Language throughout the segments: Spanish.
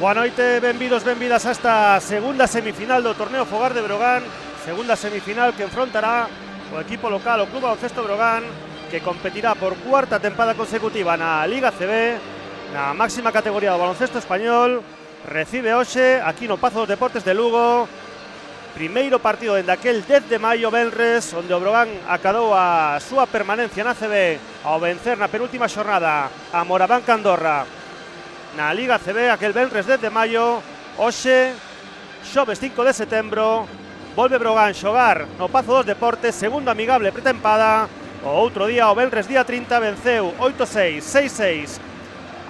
Boa noite, benvidos, benvidas a esta segunda semifinal do torneo Fogar de Brogan. Segunda semifinal que enfrontará o equipo local, o Club Baloncesto Brogan, que competirá por cuarta tempada consecutiva na Liga CB, na máxima categoría do baloncesto español. Recibe hoxe aquí no Pazo dos Deportes de Lugo. Primeiro partido dende aquel 10 de maio venres, onde o Brogan acadou a súa permanencia na CB ao vencer na penúltima xornada a Morabanca Andorra na Liga CB, aquel venres 10 de maio. Hoxe, xoves 5 de setembro, volve Brogan xogar no Pazo dos Deportes, segundo amigable pretempada. O outro día, o venres día 30, venceu 8-6, 6-6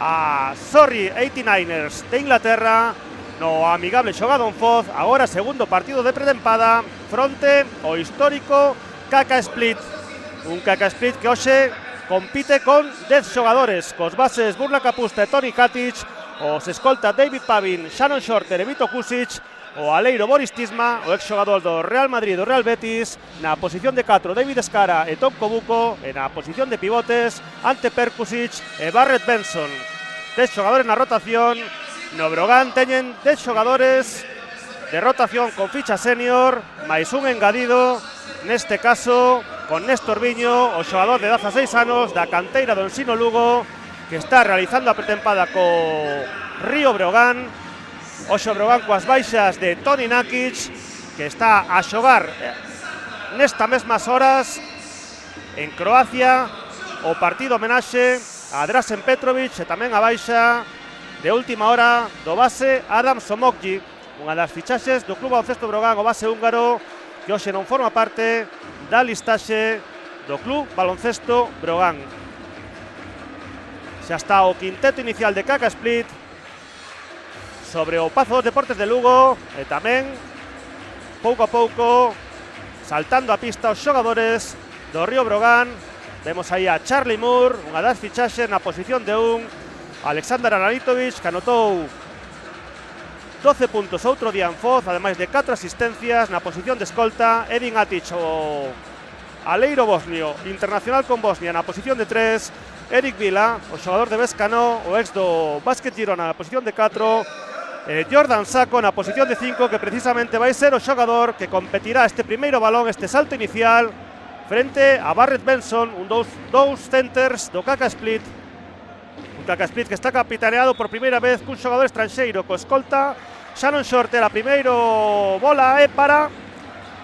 a Surrey 89ers de Inglaterra no amigable xogado en Foz. Agora segundo partido de pretempada fronte o histórico KK Split, un KK Split que hoxe compite con 10 xogadores, cos bases Burla Kapusta e Toni Katic, os escolta David Pavin, Shannon Shorter e Vito Kusic, o aleiro Boris Tisma, o ex xogador do Real Madrid e do Real Betis, na posición de 4 David Escara e Tom Kobuko, e na posición de pivotes Ante Perkusic e Barrett Benson. 10 xogadores na rotación. No Brogan teñen 10 xogadores de rotación con ficha senior, máis un engadido, neste caso con Néstor Viño, o xogador de 16 anos da canteira do Ensino Lugo, que está realizando a pretempada co Río Brogan. Oxo Brogan coas baixas de Toni Nakic, que está a xogar nesta mesmas horas en Croacia o partido homenaxe a Dražen Petrovic, e tamén a baixa de última hora do base Adam Somogyi, unha das fichaxes do Club Baloncesto Brogan, o base húngaro, que hoxe non forma parte da listaxe do Club Baloncesto Brogan. Xa está o quinteto inicial de KK Split sobre o Pazo dos Deportes de Lugo, e tamén, pouco a pouco, saltando a pista os xogadores do Río Brogan. Vemos aí a Charlie Moore, unha das fichaxes na posición de 1, Aleksandar Aranitovic, que anotou 12 puntos outro día en Foz, ademais de 4 asistencias na posición de escolta. Edin Atic, o aleiro bosnio, internacional con Bosnia, na posición de 3. Eric Vila, o xogador de Vescano, o ex do Básquet Girona, na posición de 4. Jordan Sacco na posición de 5, que precisamente vai ser o xogador que competirá este primeiro balón, este salto inicial, frente a Barrett Benson, dous centers do KK Split. Un KK Split que está capitaneado por primeira vez cun xogador estranxeiro, co escolta Shannon Shorter. A primeiro bola é para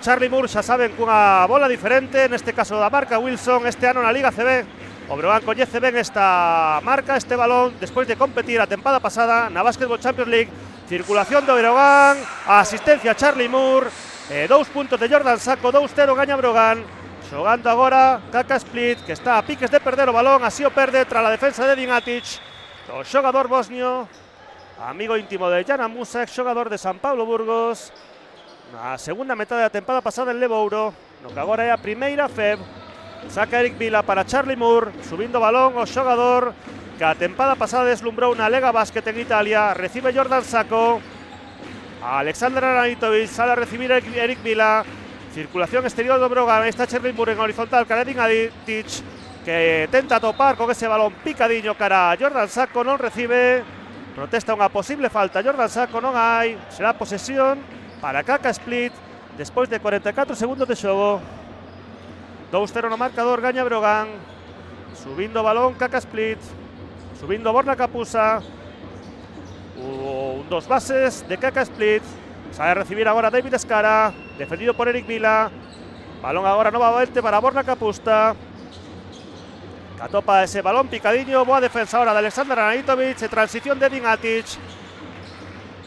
Charlie Moore, xa saben, cunha bola diferente, neste caso da marca Wilson, este ano na Liga CB. O Brogan coñece ben esta marca, este balón, despois de competir a tempada pasada na Basketball Champions League. Circulación do Brogan, a asistencia a Charlie Moore, 2 puntos de Jordan Sacco, 2-0 gaña Brogan. Xogando agora KK Split, que está a piques de perder o balón, así o perde tras a defensa de Edin Atic, o xogador bosnio, amigo íntimo de Jana Musa, ex xogador de San Pablo Burgos, na segunda metade da tempada pasada en Levouro, no que agora é a primeira FEB. Saca Eric Vila para Charlie Moore, subindo balón o xogador que a tempada pasada deslumbrou na Lega Basket en Italia. Recibe Jordan Sacco, Aleksandar Aranitovic, sale a recibir Eric Vila. Circulación exterior do Brogan, aí está Charlie Moore en horizontal, cara Edin Atic, que tenta topar con ese balón picadiño cara a Jordan Sacco, non recibe, protesta unha posible falta Jordan Sacco, non hai, será posesión para KK Split, despois de 44 segundos de xogo. 2-0 no marcador, gaña Brogan, subindo balón KK Split, subindo Borna Kapusa, un dos bases de KK Split. Sabe recibir agora David Escara, defendido por Eric Vila. Balón agora novamente para Borna Kapusta, que atopa ese balón picadiño. Boa defensa ahora de Aleksandar Aranitovic, e transición de Edin Atic.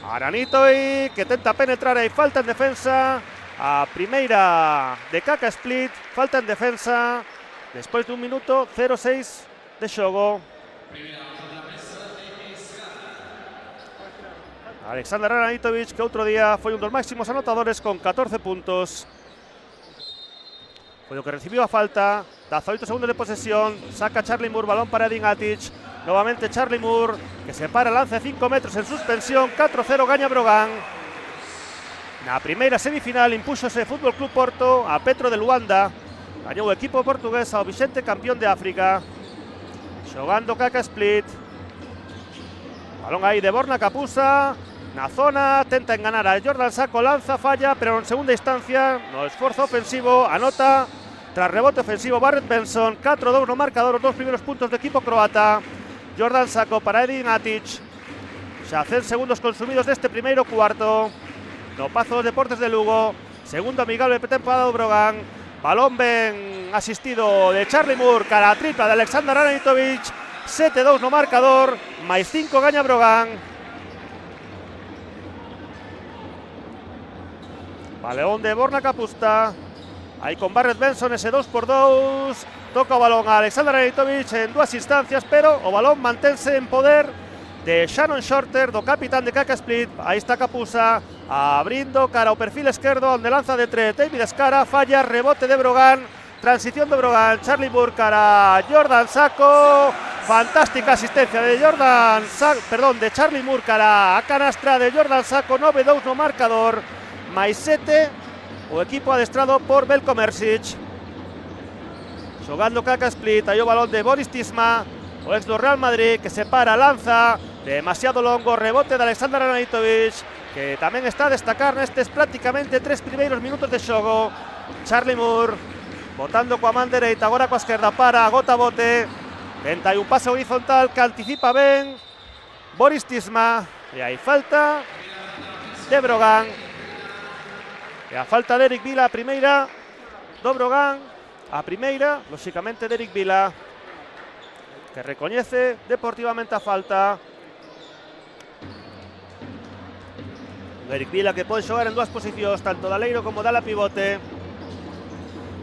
Aranitovic, que tenta penetrar, e falta en defensa. A primeira de KK Split, falta en defensa, despois de 1 minuto 0-6 de xogo. Aleksandar Aranitovic, que outro día foi un dos máximos anotadores con 14 puntos. Foi o que recibiu a falta. 18 segundos de posesión. Saca Charlie Moore, balón para Edin Atic. Novamente Charlie Moore, que se para, lance 5 metros en suspensión. 4-0 gaña Brogan. Na primeira semifinal impúxose Fútbol Club Porto a Petro de Luanda. Gañou o equipo portugués ao vixente campeón de África. Xogando KK Split. Balón aí de Borna Kapusta na zona, tenta enganar a Jordan Sacco, lanza, falla, pero en segunda instancia no esforzo ofensivo, anota tras rebote ofensivo Barrett Benson. 4-2 no marcador, os 2 primeiros puntos do equipo croata. Jordan Sacco para Edin Atic. Xa 100 segundos consumidos deste primeiro cuarto. No Pazo dos Deportes de Lugo, segundo amigable temporada do Brogan. Balón ben asistido de Charlie Moore, cara a tripla de Aleksandar Aranitovic. 7-2 no marcador, máis 5 gaña Brogan. Baleón de Borna Kapusta. Aí con Barrett Benson ese 2x2. Toca o balón a Aleksandar Aranitovic en 2 instancias, pero o balón mantense en poder de Shannon Shorter, do capitán de Kaka Split. Aí está Kapusta abrindo cara ao perfil esquerdo, onde lanza de 3 David Skara, falla, rebote de Brogan, transición de Brogan, Charlie Moore cara a Jordan Sacco, fantástica asistencia de de Charlie Moore cara a canastra de Jordan Sacco. 9-2 no marcador, máis 7 o equipo adestrado por Veljko Mrsic. Xogando Kaka Split, aí o balón de Boris Tisma, o ex do Real Madrid, que se para, lanza, demasiado longo, rebote de Aleksandar Aranitovic, que tamén está a destacar nestes prácticamente 3 primeiros minutos de xogo. Charlie Moore, botando coa man dereita, agora coa esquerda, para, gota bote, tenta aí un pase horizontal que anticipa ben Boris Tisma, e aí falta de Brogan. E a falta de Eric Vila, a primeira do Brogan, a primeira, lóxicamente, de Eric Vila, que recoñece deportivamente a falta. Eric Vila que pode xogar en 2 posicións, tanto de aleiro como de ala pivote.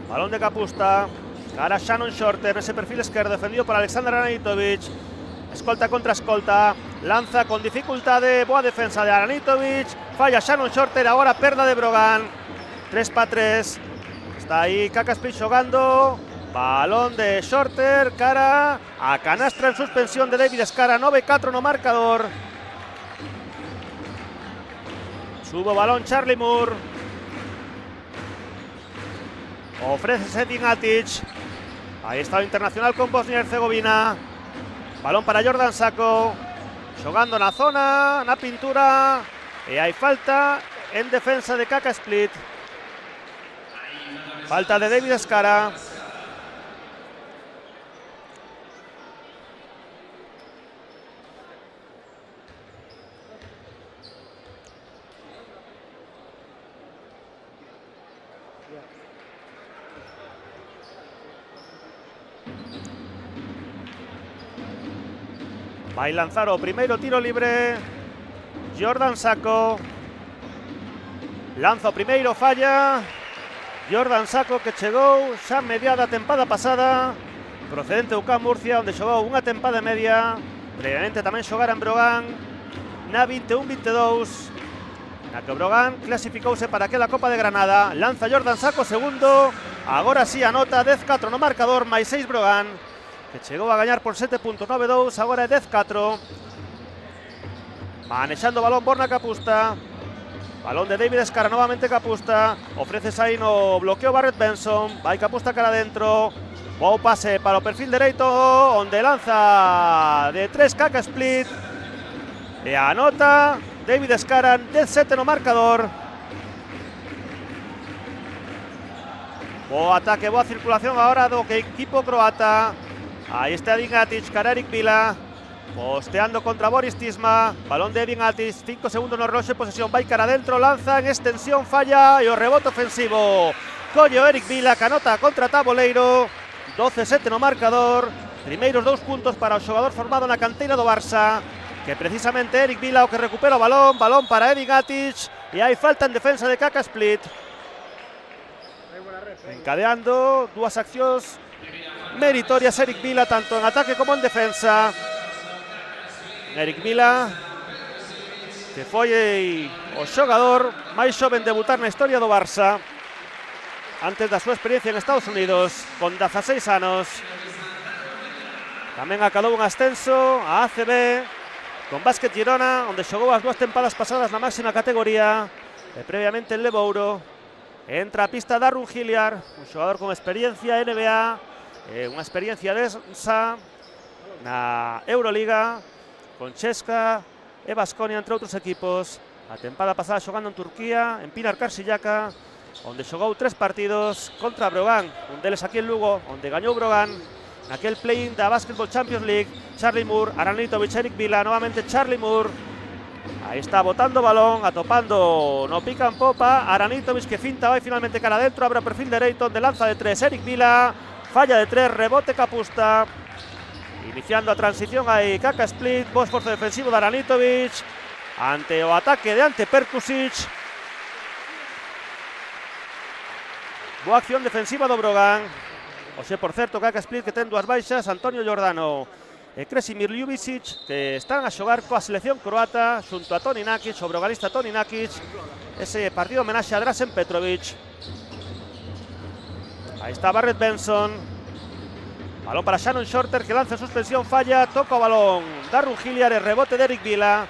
Balón de Kapusta, cara a Shannon Shorter, ese perfil esquerdo, defendido por Aleksandar Aranitovic. Escolta contra escolta, lanza con dificultade, boa defensa de Aranitovic, falla Shannon Shorter, agora perda de Brogan. 3-3, está aí Kaka Split xogando. Balón de Shorter, cara a canastra en suspensión de David Skara. 9-4 no marcador. Subo balón Charlie Moore. Ofrece Edin Atic. Ahí está o internacional con Bosnia y Herzegovina. Balón para Jordan Sacco. Xogando na zona, na pintura. E hai falta en defensa de Kaka Split. Falta de David Skara. Vai lanzar o primeiro tiro libre Jordan Sacco. Lanza o primeiro, falla Jordan Sacco, que chegou xa mediada a tempada pasada, procedente do UCAM Murcia, onde xogou unha tempada e media. Previamente tamén xogara en Brogan na 21-22, na que o Brogan clasificouse para aquela Copa de Granada. Lanza Jordan Sacco, segundo, agora sí anota. 10-4 no marcador, máis 6 Brogan, que chegou a gañar por 7.92, agora é 10-4. Manexando o balón Borna Kapusta. Balón de David Skara, novamente Kapusta. Ofrece aí no bloqueo Barrett Benson. Vai Kapusta cara adentro. Bo pase para o perfil dereito, onde lanza de 3 Kaka Split. E anota David Skara, 10-7 no marcador. Bo ataque, boa circulación agora do equipo croata. Aí está Edin Atic, cara Eric Vila, posteando contra Boris Tisma. Balón de Edin Atic, 5 segundos no reloxo, posesión, vai cara adentro, lanza en extensión, falla, e o rebote ofensivo colle o Eric Vila, que anota contra Taboleiro. 12-7 no marcador, primeiros 2 puntos para o xogador formado na canteira do Barça, que precisamente Eric Vila o que recupera o balón. Balón para Edin Atic, e hai falta en defensa de Kaka Split. Encadeando 2 accións meritorias Eric Vila, tanto en ataque como en defensa. Eric Vila, que foi o xogador máis xoven debutar na historia do Barça, antes da súa experiencia en Estados Unidos, con 16 anos. Tamén acadou un ascenso a ACB con Básquet Girona, onde xogou as 2 tempadas pasadas na máxima categoría, e previamente en Levouro. Entra a pista Darrun Hilliard, un xogador con experiencia NBA, unha experiencia densa na Euroliga, con Chesca e Baskonia, entre outros equipos. A tempada pasada xogando en Turquía, en Pinar Karsiyaka, onde xogou 3 partidos contra Brogan, un deles aquí en Lugo, onde gañou Brogan naquel play-in da Basketball Champions League. Charlie Moore, Aranitovic, Eric Vila, novamente Charlie Moore. Aí está botando balón, atopando no pica en popa. Aranitovic que finta, vai finalmente cara adentro, abre o perfil de Reiton, de lanza de 3, Eric Vila, falla de 3, rebote Capusta. Iniciando a transición aí Kaka Split, bo esforzo defensivo de Aranitovic ante o ataque de Ante Perkusic. Boa acción defensiva do Brogan. Oxe, por certo, Kaka Split que ten 2 baixas, Antonio Giordano e Kresimir Ljubicic, que están a xogar coa selección croata xunto a Toni Nakic, o broganista Toni Nakic. Ese partido homenaxe a Dražen Petrovic. Aí está Barrett Benson. Balón para Shannon Shorter, que lanza en suspensión, falla, toca o balón Darrun Hilliard, el rebote de Eric Vila.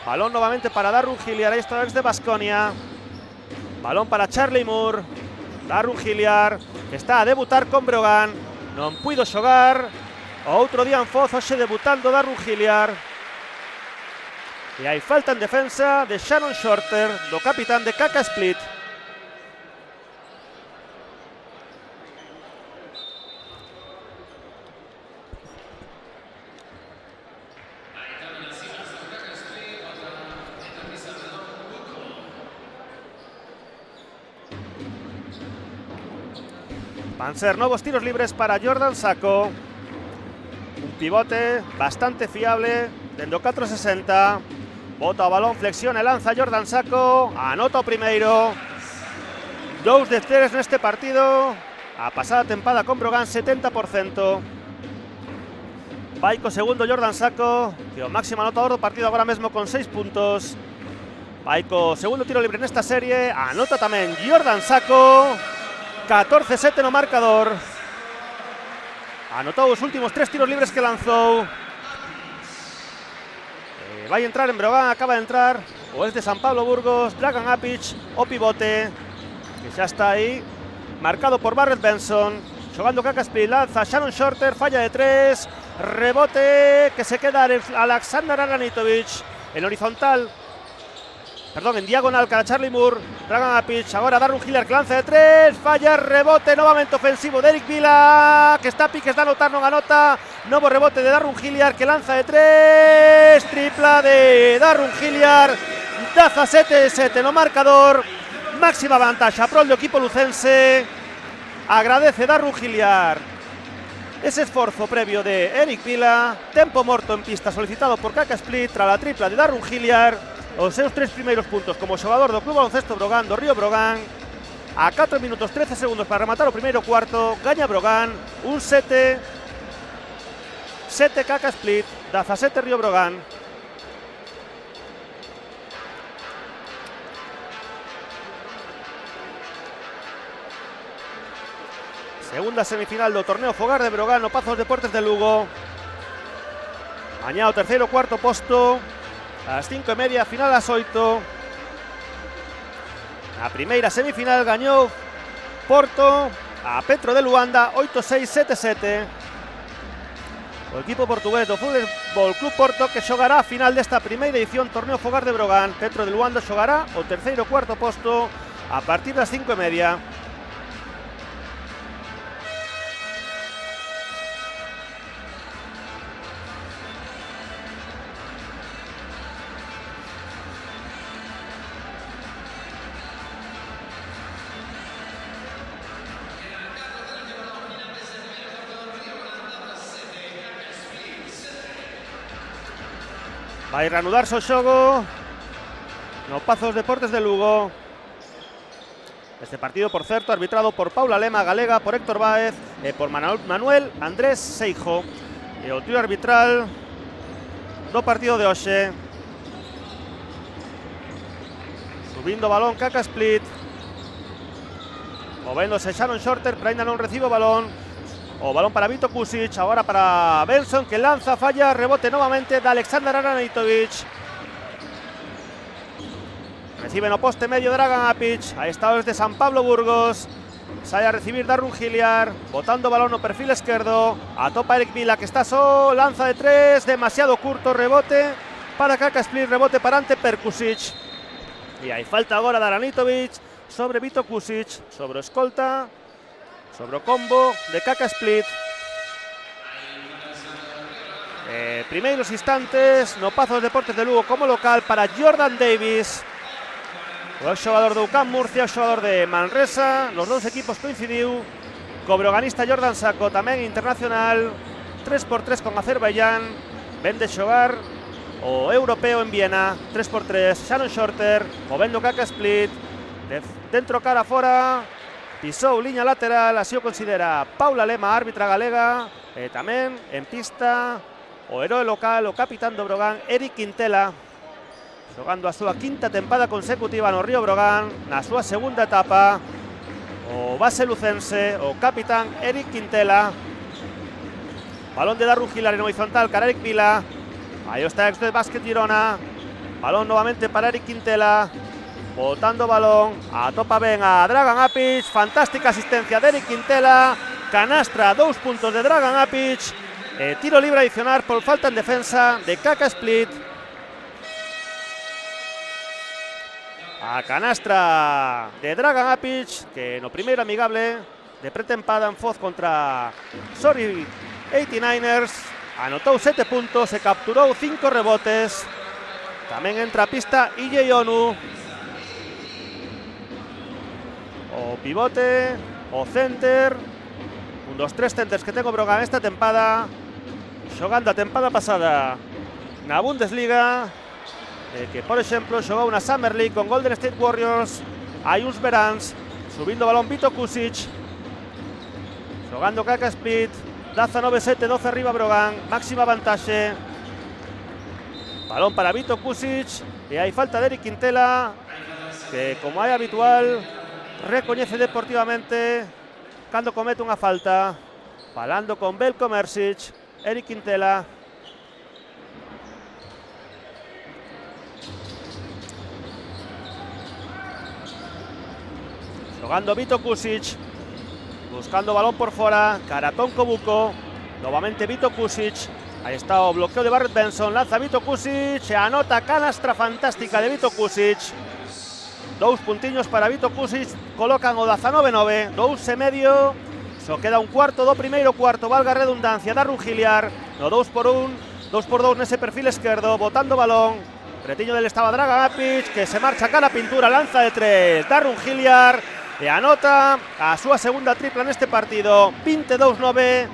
Balón nuevamente para Darrun Hilliard, ahí está desde Baskonia. Balón para Charlie Moore. Darrun Hilliard, que está a debutar con Brogan. Non puido xogar. Outro día en Foz, hoxe debutando Darrun Hilliard. E hai falta en defensa de Shannon Shorter, do capitán de Kaka Split. Van a ser nuevos tiros libres para Jordan Sacco. Un pivote bastante fiable, dentro 460. Bota o balón, flexiona e lanza Jordan Sacco. Anota o primeiro. 2 de 3 neste partido. A pasada tempada con Brogan, 70%. Vai co segundo Jordan Sacco, que é o máximo anotador do partido agora mesmo con 6 puntos. Vai co segundo tiro libre nesta serie. Anota tamén Jordan Sacco. 14-7 no marcador. Anotou os últimos 3 tiros libres que lanzou. Vai entrar en Brogan, acaba de entrar o es de San Pablo Burgos, Dragan Apic, o pivote, que xa está aí, marcado por Barrett Benson. Xogando Kaka Split, lanza Shannon Shorter, falla de 3, rebote que se queda Aleksandar Aranitovic en horizontal. Perdón, en diagonal para Charlie Moore. Dragan Apic, ahora Darrun Hilliard que lanza de 3, falla, rebote, nuevamente ofensivo de Eric Vila, que está a piques de anotar, non anota. Novo rebote de Darrun Hilliard que lanza de 3, tripla de Darrun Hilliard, 17-7 no marcador, máxima vantaxa pro do equipo lucense. Agradece Darrun Hilliard ese esforzo previo de Eric Vila, tempo morto en pista solicitado por Kaka Split tras la tripla de Darrun Hilliard. Os seus 3 primeiros puntos como xogador do Club Baloncesto Brogan do Río Brogan. A 4 minutos 13 segundos para rematar o primeiro cuarto. Gaña Brogan, un 7. 7 Kaka Split, 17 Río Brogan. Segunda semifinal do torneo Fogar de Brogan, no Pazos Deportes de Lugo. Mañá o terceiro cuarto posto. A las 5:30, final a las 8. A primeira semifinal gañou Porto a Petro de Luanda 8-6, 7-7. O equipo portugués do Fútbol Club Porto que xogará a final desta primeira edición torneo Fogar de Brogan. Petro de Luanda xogará o terceiro cuarto posto a partir das 5:30. Vai reanudarse o xogo no Pazos Deportes de Lugo. Este partido, por certo, arbitrado por Paula Lema Galega, por Héctor Báez e por Manuel Andrés Seijo. E o trío arbitral do partido de hoxe. Subindo o balón Kaka Split. Movéndose Shannon Shorter, pero ainda non recibe o balón. O balón para Vito Kusic, ahora para Benson que lanza, falla, rebote nuevamente de Aleksandar Aranitovic. Recibe no poste medio Dragan Apic, ahí está desde San Pablo Burgos. Sai a recibir Darrun Hilliard, botando balón no perfil esquerdo, atopa Eric Vila que está solo, lanza de 3, demasiado curto, rebote para Kaka Split, rebote para Ante Perkusic. Y hay falta agora de Aranitovic sobre Vito Kusic, sobre escolta, sobre o combo de Kaka Split. Primeiros instantes no Pazo dos Deportes de Lugo como local para Jordan Davis, o xogador do UCAM Murcia, o xogador de Manresa. Los dous equipos coincidiu co broganista Jordan Sacco, tamén internacional, 3x3 con Azerbaiyán, ven de xogar o europeo en Viena, 3x3, Shannon Shorter, movendo Kaka Split, dentro cara fora, pisou liña lateral, así o considera Paula Lema, árbitra galega, e tamén en pista o heroe local, o capitán do Brogan, Eric Quintela, xogando a súa quinta tempada consecutiva no Río Brogan, na súa segunda etapa, o base lucense, o capitán Eric Quintela. Balón de Darrun Hilliard en horizontal, cara Eric Vila, aí está ex de Básquet Girona, balón novamente para Eric Quintela, botando balón, atopa ben a Dragan Apic, fantástica asistencia de Eric Quintela, canastra, 2 puntos de Dragan Apic, tiro libre adicional por falta en defensa de Kaka Split. A canastra de Dragan Apic, que no primeiro amigable de pretempada en Foz contra Sorry 89ers, anotou 7 puntos e capturou 5 rebotes. Tamén entra a pista EJ Onu, o pivote, o center, un dos tres centers que tengo Brogan esta tempada, xogando a tempada pasada na Bundesliga, que por exemplo xogou na Summer League con Golden State Warriors, hai uns veráns, subindo balón Vito Kusic, xogando Kaka Split, 19-7, 12 arriba Brogan, máxima vantaxe, balón para Vito Kusic, e hai falta de Eric Quintela, que como é habitual, recoñece deportivamente cando comete unha falta, falando con Belko Mersic, Eric Quintela. Jugando Vito Kusic, buscando balón por fora, Karatón Kobuko, novamente Vito Kusic, ahí está o bloqueo de Barrett Benson, lanza Vito Kusic, e anota canastra fantástica de Vito Kusic, 2 puntiños para Vito Kusic, colocan o 19-9, 2,5, só queda un cuarto do primeiro cuarto, valga a redundancia, Darrun Hilliard, no 2x1, 2x2 nese perfil esquerdo, botando balón, retiño del estaba Dragan Apic, que se marcha cara a pintura, lanza de 3, Darrun Hilliard, e anota a súa segunda tripla neste partido, 22-9,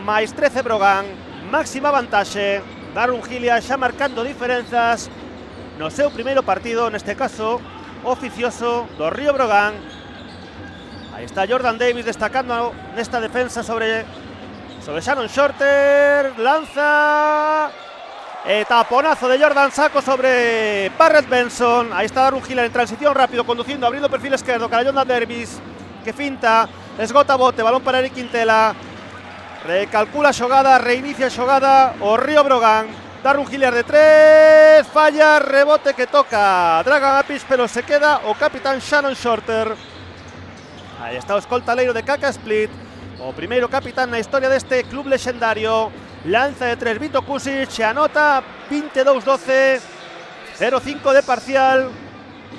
máis 13 Brogan, máxima vantaxe, Darrun Hilliard xa marcando diferenzas no seu primeiro partido, neste caso, oficioso do Río Brogan. Aí está Jordan Davis destacando nesta defensa sobre Shannon Shorter, lanza, taponazo de Jordan Sacco sobre Barrett Benson. Ahí está Darrun Hilliard en transición rápido, conduciendo, abriendo perfil izquierdo para Jordan Davis, que finta, esgota bote, balón para Eric Quintela, recalcula xogada, reinicia xogada o Río Brogan. Darrun Hilliard de 3, falla, rebote que toca Dragan Apic, pero se queda o capitán Shannon Shorter. Aí está o escolta leiro de Kaka Split, o primeiro capitán na historia deste club lexendario. Lanza de 3 Vito Kusic, se anota, 22-12, 0-5 de parcial,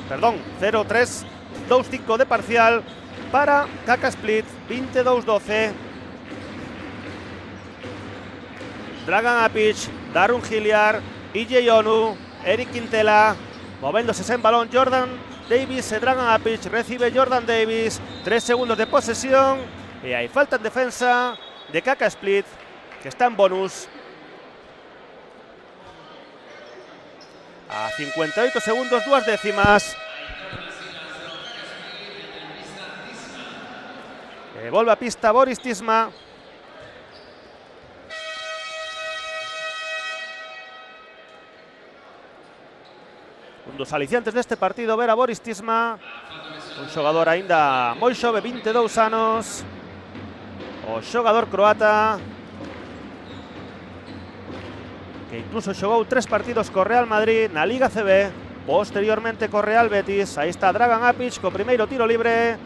perdón, 0-3, 2-5 de parcial para Kaka Split, 22-12. Dragan Apic, Darrun Hilliard, EJ Onu, Eric Quintela, movéndose sen balón Jordan Davis e Dragan Apic, recibe Jordan Davis, 3 segundos de posesión, e hai falta en defensa de Kaka Split, que está en bonus. A 58 segundos, 2 décimas. Volve a pista Boris Tisma. Un dos aliciantes deste partido, ver a Boris Tisma, un xogador aínda moi xove, 22 anos, o xogador croata, que incluso xogou 3 partidos co Real Madrid na Liga CB, posteriormente co Real Betis. Aí está Dragan Apic co primeiro tiro libre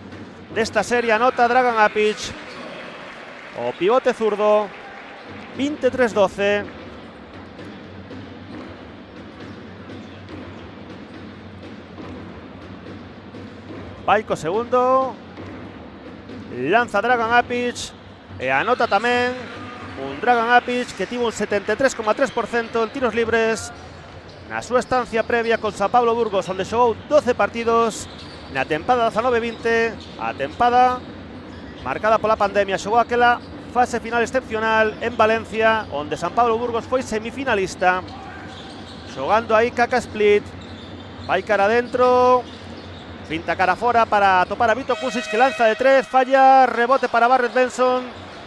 desta serie. Anota Dragan Apic, o pivote zurdo. 23-12. Vai co segundo. Lanza Dragan Apic e anota tamén un Dragan Apic que tivo un 73,3% en tiros libres na súa estancia previa con São Paulo Burgos, onde xogou 12 partidos na tempada 19-20, a tempada marcada pola pandemia. Xogou aquela fase final excepcional en Valencia, onde São Paulo Burgos foi semifinalista. Xogando aí Kaka Split, vai cara adentro, pinta cara fora para topar a Vito Kusic, que lanza de 3, falla, rebote para Barrett Benson.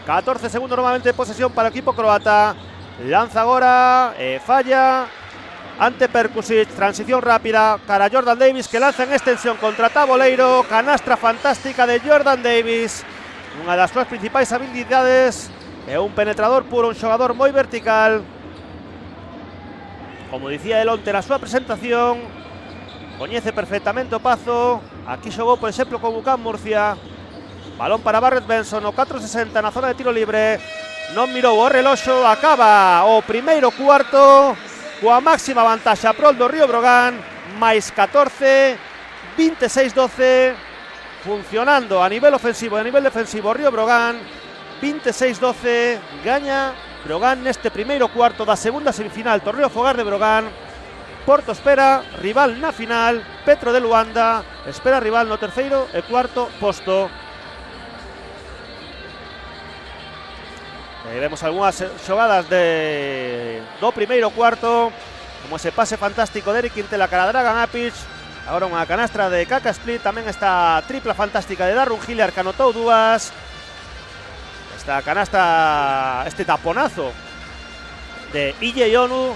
14 segundos normalmente de posesión para o equipo croata. Lanza agora, falla ante Perkusic, transición rápida cara Jordan Davis, que lanza en extensión contra Taboleiro. Canastra fantástica de Jordan Davis, unha das súas principais habilidades, é un penetrador puro, un xogador moi vertical. Como dicía el onte na súa presentación, coñece perfectamente o Pazo. Aquí xogou, por exemplo, con UCAM Murcia. Balón para Barrett Benson, o 4.60 na zona de tiro libre. Non mirou o reloxo, acaba o primeiro cuarto coa máxima vantaxa prol do Río Brogan, máis 14, 26-12, funcionando a nivel ofensivo e a nivel defensivo Río Brogan. 26-12, gaña Brogan neste primeiro cuarto da segunda semifinal Torneo Fogar de Brogan. Porto espera rival na final, Petro de Luanda espera rival no terceiro e cuarto posto. Vemos algunhas xogadas do primeiro cuarto, como ese pase fantástico de Eric Quintela cara a Dragan Apic. Agora unha canastra de Kaka Split, tamén esta tripla fantástica de Darrun Hilliard, que anotou dúas. Esta canasta, este taponazo de Ille Onu,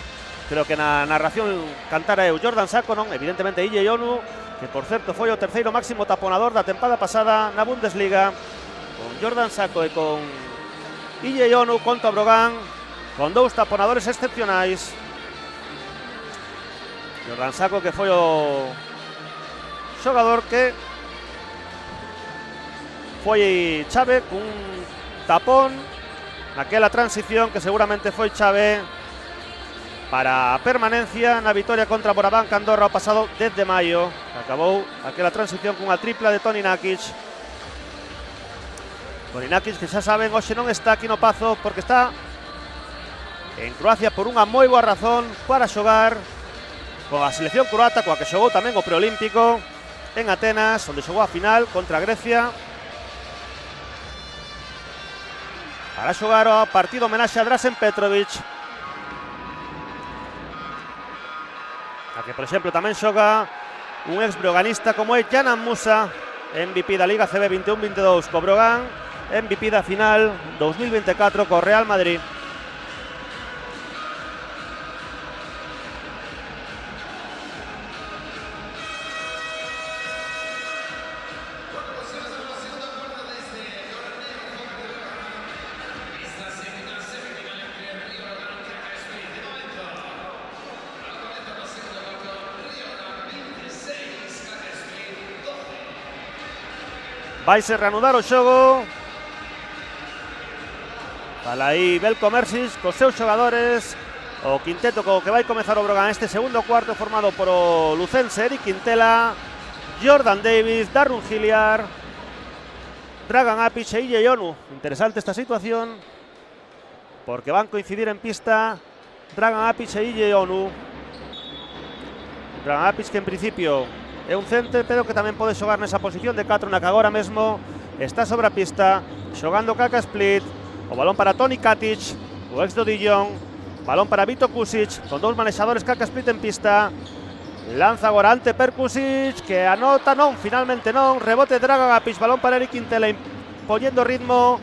creo que na narración cantara eu Jordan Sacco, non? Evidentemente Ille Onu, que por certo foi o terceiro máximo taponador da tempada pasada na Bundesliga, con Jordan Sacco e con Ille Onu. Conta Brogan con dous taponadores excepcionais. Jordan Sacco, que foi o xogador que foi chave cun tapón naquela transición que seguramente foi chave para a permanencia na vitoria contra Borabanca Andorra o pasado 10 de maio. Acabou aquela transición cunha tripla de Toni Nakic. Toni Nakic, que xa saben, hoxe non está aquí no Pazo porque está en Croacia por unha moi boa razón, para xogar con a selección croata, coa que xogou tamén o preolímpico en Atenas, onde xogou a final contra Grecia, para xogar o partido homenaxe a Dražen Petrovic, a que, por exemplo, tamén xoga un ex broganista como é Janan Musa, MVP da Liga CB 21-22 co Brogan, MVP da final 2024 co Real Madrid. Vaise reanudar o xogo. Fala aí Belko Mersis cos seus xogadores. O quinteto co que vai comezar o Brogan este segundo cuarto, formado por o lucense Eric Quintela, Jordan Davis, Darrun Hilliard, Dragan Apic e Ille Onu. Interesante esta situación porque van coincidir en pista Dragan Apic e Ille Onu. Dragan Apic, que en principio é un center, pero que tamén pode xogar nesa posición de 4 na que agora mesmo está sobre a pista, xogando Kaka Split. O balón para Toni Katic, o ex do Dijon. Balón para Vito Kusic, con dous manexadores. Kaka Split en pista. Lanza agora ante Perkusic, que anota, non, finalmente non. Rebote Dragan Apic, balón para Eric Quintela, poniendo ritmo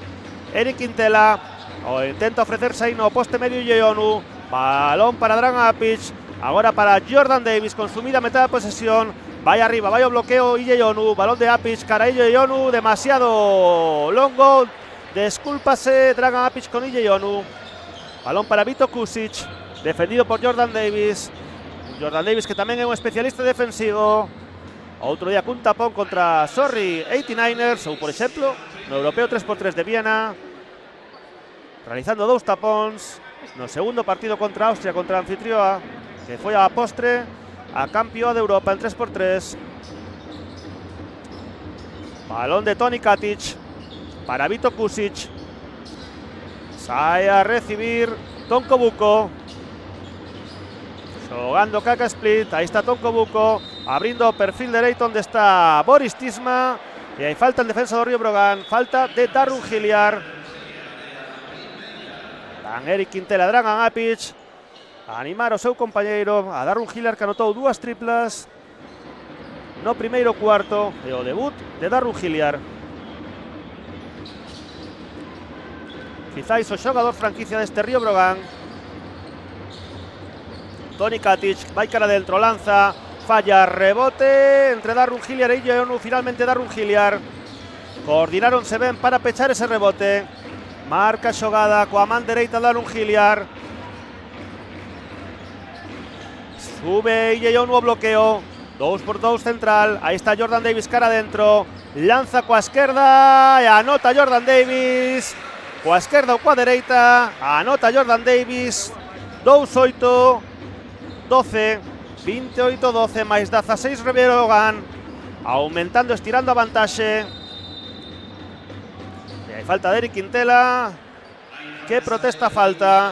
Eric Quintela. O intenta ofrecerse aí no poste medio Ille Onu. Balón para Dragan Apic, agora para Jordan Davis, consumida a metade da posesión. Vai arriba, vai o bloqueo Ille Onu, balón de Apic cara a Ille Onu, demasiado longo, descúlpase Dragan Apic con Ille Onu. Balón para Vito Kusic, defendido por Jordan Davis. Jordan Davis, que tamén é un especialista defensivo. Outro día cun tapón contra Sorry 89ers ou, por exemplo, no Europeo 3x3 de Viena, realizando 2 tapóns no segundo partido contra Austria, contra a anfitrioa, que foi a postre a campeón de Europa en 3x3. Balón de Toni Katic para Vito Kusic. Sai a recibir Tonko Bukko. Xogando Kaka Split, aí está Tonko Bukko, abrindo o perfil dereito onde está Boris Tisma, e aí falta en defensa do Río Brogan, falta de Darrun Hilliard. Dan Eric Quintela, Dragan Apic a animar o seu compañeiro, a Darrun Hilliard, que anotou 2 triplas no primeiro cuarto, e o debut de Darrun Hilliard. Quizáis o xogador franquicia deste Río Brogan. Toni Katic, vai cara dentro, lanza, falla, rebote entre Darrun Hilliard e Iyonu. Finalmente Darrun Hilliard. Coordináronse ben para pechar ese rebote. Marca xogada coa man dereita Darrun Hilliard. Sube Iyonu o bloqueo. 2x2 central. Aí está Jordan Davis cara dentro. Lanza coa esquerda e anota Jordan Davis. Coa esquerda ou coa dereita. Anota Jordan Davis. 2-8. 12, 28-12, máis 16 Río Brogan, aumentando, estirando a vantaxe. E hai falta de Eric Quintela, que protesta falta.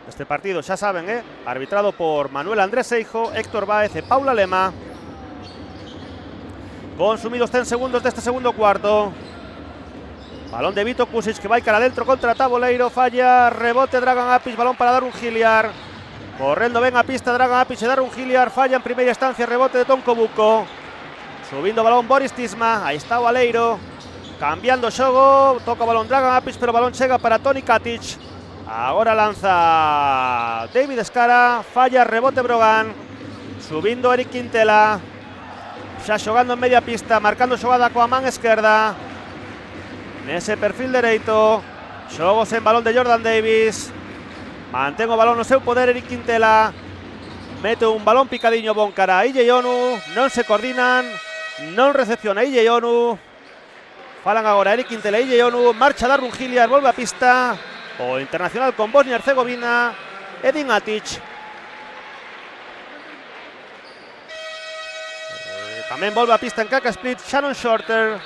Este partido, xa saben, arbitrado por Manuel Andrés Seijo, Héctor Báez e Paula Lema. Consumidos 10 segundos deste segundo cuarto. Balón de Vito Kusic, que vai cara dentro contra Taboleiro, falla, rebote Dragan Apic, balón para Darrun Hilliard. Correndo ben a pista Dragan Apic e Darrun Hilliard, falla en primeira instancia, rebote de Tonko Bukko. Subindo balón Boris Tisma, aí está o Aleiro. Cambiando xogo, toca o balón Dragan Apic, pero o balón chega para Toni Katic. Agora lanza David Escara, falla, rebote Brogan. Subindo Eric Quintela. Xa xogando en media pista, marcando xogada coa man esquerda. Nese perfil dereito, xogo sen balón de Jordan Davis. Mantén o balón no seu poder Eric Quintela. Mete un balón picadiño bon cara a Iyonu. Non se coordinan, non recepciona Iyonu. Falan agora Eric Quintela e Iyonu. Marcha Darrun Hilliard, volve a pista o internacional con Bosnia e Herzegovina, Edin Atic. Tamén volve a pista en Kaka Split, Shannon Shorter.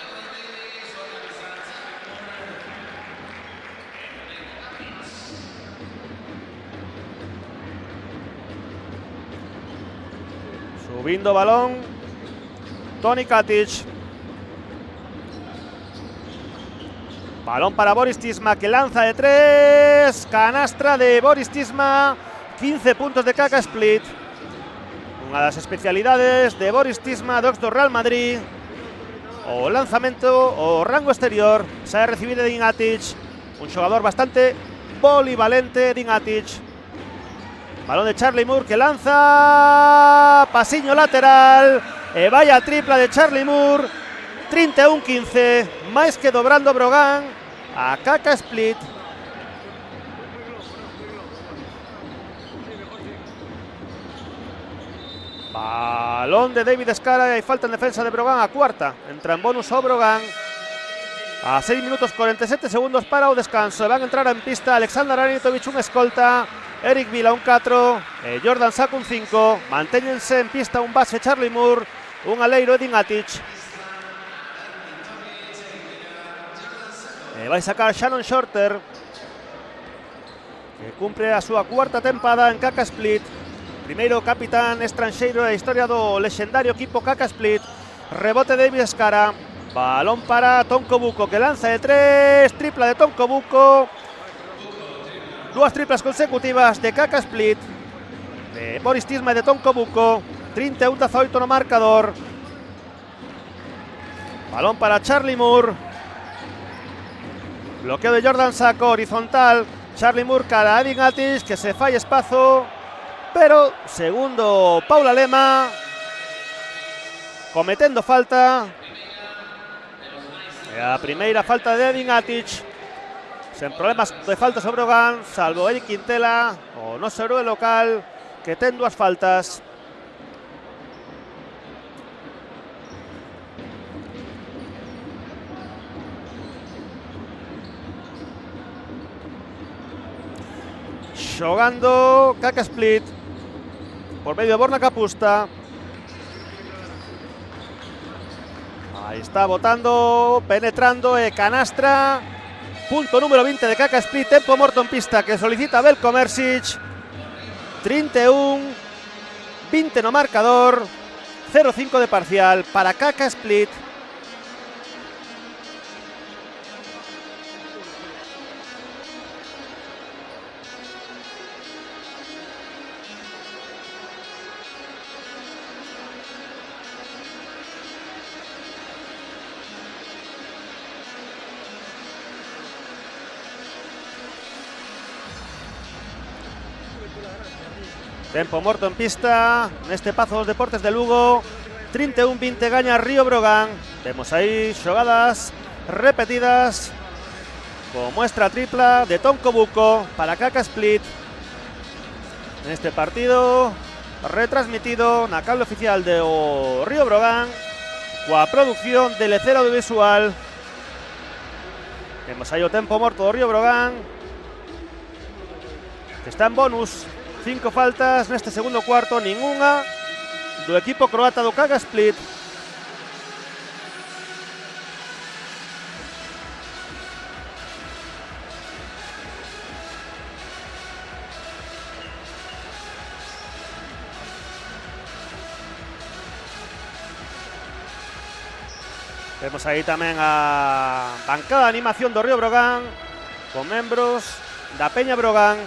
Subindo balón Toni Katic. Balón para Boris Tisma, que lanza de 3. Canastra de Boris Tisma. 15 puntos de Kaka Split. Unha das especialidades de Boris Tisma, do Real Madrid. O lanzamento, o rango exterior. Sae a recibir Edin Atic, un xogador bastante polivalente. Edin Atic. Balón de Charlie Moore, que lanza, pasiño lateral, e vai a tripla de Charlie Moore. 31-15, máis que dobrando Brogan a Kaka Split. Balón de David Escara e falta en defensa de Brogan a cuarta. Entra en bonus o Brogan. A 6 minutos 47 segundos para o descanso. Van a entrar en pista Aleksandar Arnautovic, un escolta. Eric Vila, un 4. Jordan Sack, un 5. Mantéñense en pista un base Charlie Moore. Un aleiro Edin Atic. Vai sacar Shannon Shorter, que cumpre a súa cuarta tempada en Kaka Split. Primeiro capitán estranxeiro da historia do lexendario equipo Kaka Split. Rebote de David Escara. Balón para Tonko Bukko, que lanza de 3. Tripla de Tonko Bukko. 2 triplas consecutivas de Kaka Split. De Boris Tisma e de Tonko Bukko. 31-18 no marcador. Balón para Charlie Moore. Bloqueo de Jordan Saco, horizontal. Charlie Moore cara a Edin Atic, que se falla espazo. Pero, segundo Paula Lema, cometendo falta. A primeira falta de Edin Atic. Sen problemas de falta sobre o Gant, salvo Eric Quintela, o noso heroe local, que ten dúas faltas. Xogando Kaka Split por medio de Borna Kapusta. Ahí está botando, penetrando, canastra. Punto número 20 de Kaka Split, tempo morto en pista que solicita Belko Mersic. 31-20 no marcador, 0-5 de parcial para Kaka Split. Tempo morto en pista neste Pazo dos Deportes de Lugo. 31-20 gaña Río Brogan. Vemos aí xogadas repetidas con muestra tripla de Tonko Buko para Kaka Split. Neste partido retransmitido na cable oficial de o Río Brogan coa produción de Lecero Audiovisual. Vemos aí o tempo morto do Río Brogan, que está en bonus. 5 faltas neste segundo cuarto, ningunha do equipo croata do Kaka Split. Vemos aí tamén a bancada de animación do Río Brogan con membros da Peña Brogan.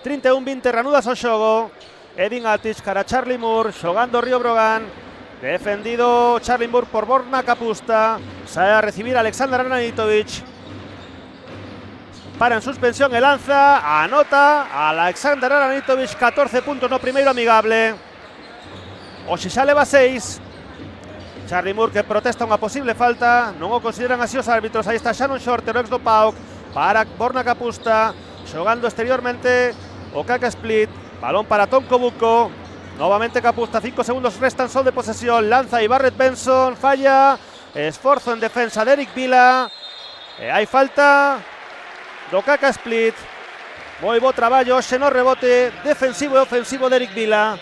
(31-20) reanudas o xogo. Edin Atic cara Charlie Moore, xogando Río Brogan. Defendido Charlie Moore por Borna Kapusta. Sae a recibir Aleksandar Ananitovic. Para en suspensión e lanza. Anota Aleksandar Ananitovic, 14 puntos no primeiro amigable. Oxe xa leva 6. Charlie Moore que protesta unha posible falta. Non o consideran así os árbitros. Aí está Shannon Shorter, o ex do PAOK, para Borna Kapusta. Xogando exteriormente o Kaka Split. Balón para Tonko Buko. Novamente Kapusta, 5 segundos restan, sol de posesión. Lanza y Barrett Benson, falla. Esforzo en defensa de Eric Vila. Hai falta do Kaka Split. Moi bo traballo, xe no rebote defensivo e ofensivo de Eric Vila.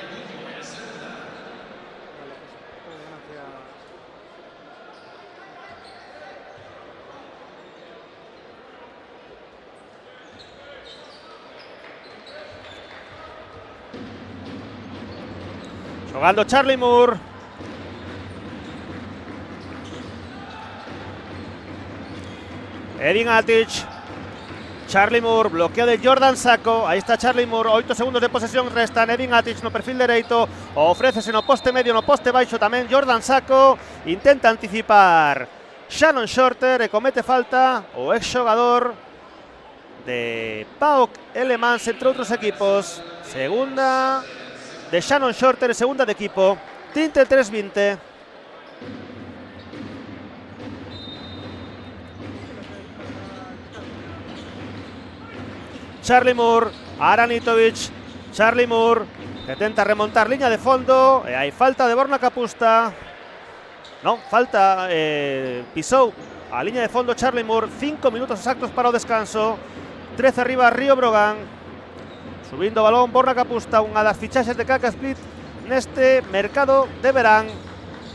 Jugando Charlie Moore. Edin Atic. Charlie Moore, bloqueo de Jordan Sacco. Aí está Charlie Moore, 8 segundos de posesión restan. Edin Atic no perfil dereito. Ofrécese no poste medio, no poste baixo tamén Jordan Sacco. Intenta anticipar Shannon Shorter e comete falta o ex xogador de PAOK Le Mans, entre outros equipos. Segunda de Shannon Shorter, segunda de equipo. 33-20. Charlie Moore, Aranitovic. Charlie Moore que tenta remontar línea de fondo. Hai falta de Borna Kapusta. Non, falta, pisou a línea de fondo Charlie Moore. 5 minutos exactos para o descanso. 13 arriba Río Brogan. Subindo o balón Borna Kapusta, unha das fichaxes de Kaka Split neste mercado de verán.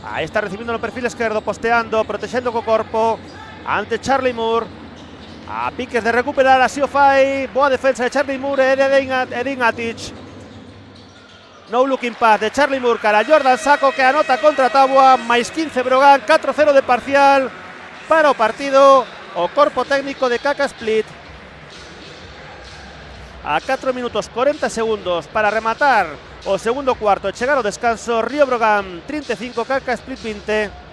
Aí está recibindo no perfil esquerdo, posteando, protexendo co corpo ante Charlie Moore. A piques de recuperar, así o fai. Boa defensa de Charlie Moore e Edin Atic. No looking pass de Charlie Moore cara Jordan Sacco, que anota contra Tabua. máis 15 Brogan, 4-0 de parcial para o partido. O corpo técnico de Kaka Split. A 4 minutos 40 segundos para rematar o segundo cuarto e chegar ao descanso. Río Brogan 35, Kaka Split 20.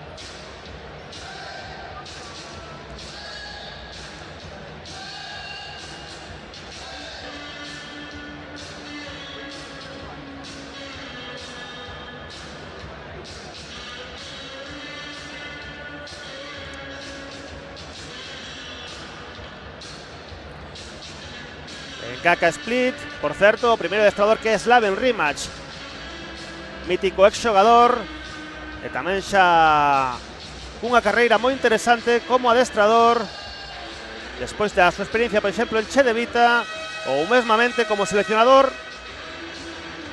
en Kaka Split. Por certo, o primeiro adestrador que é Slaven Rimac, mítico ex xogador e tamén xa unha carreira moi interesante como adestrador despois da súa experiencia, por exemplo, en Che de Vita, ou mesmamente como seleccionador,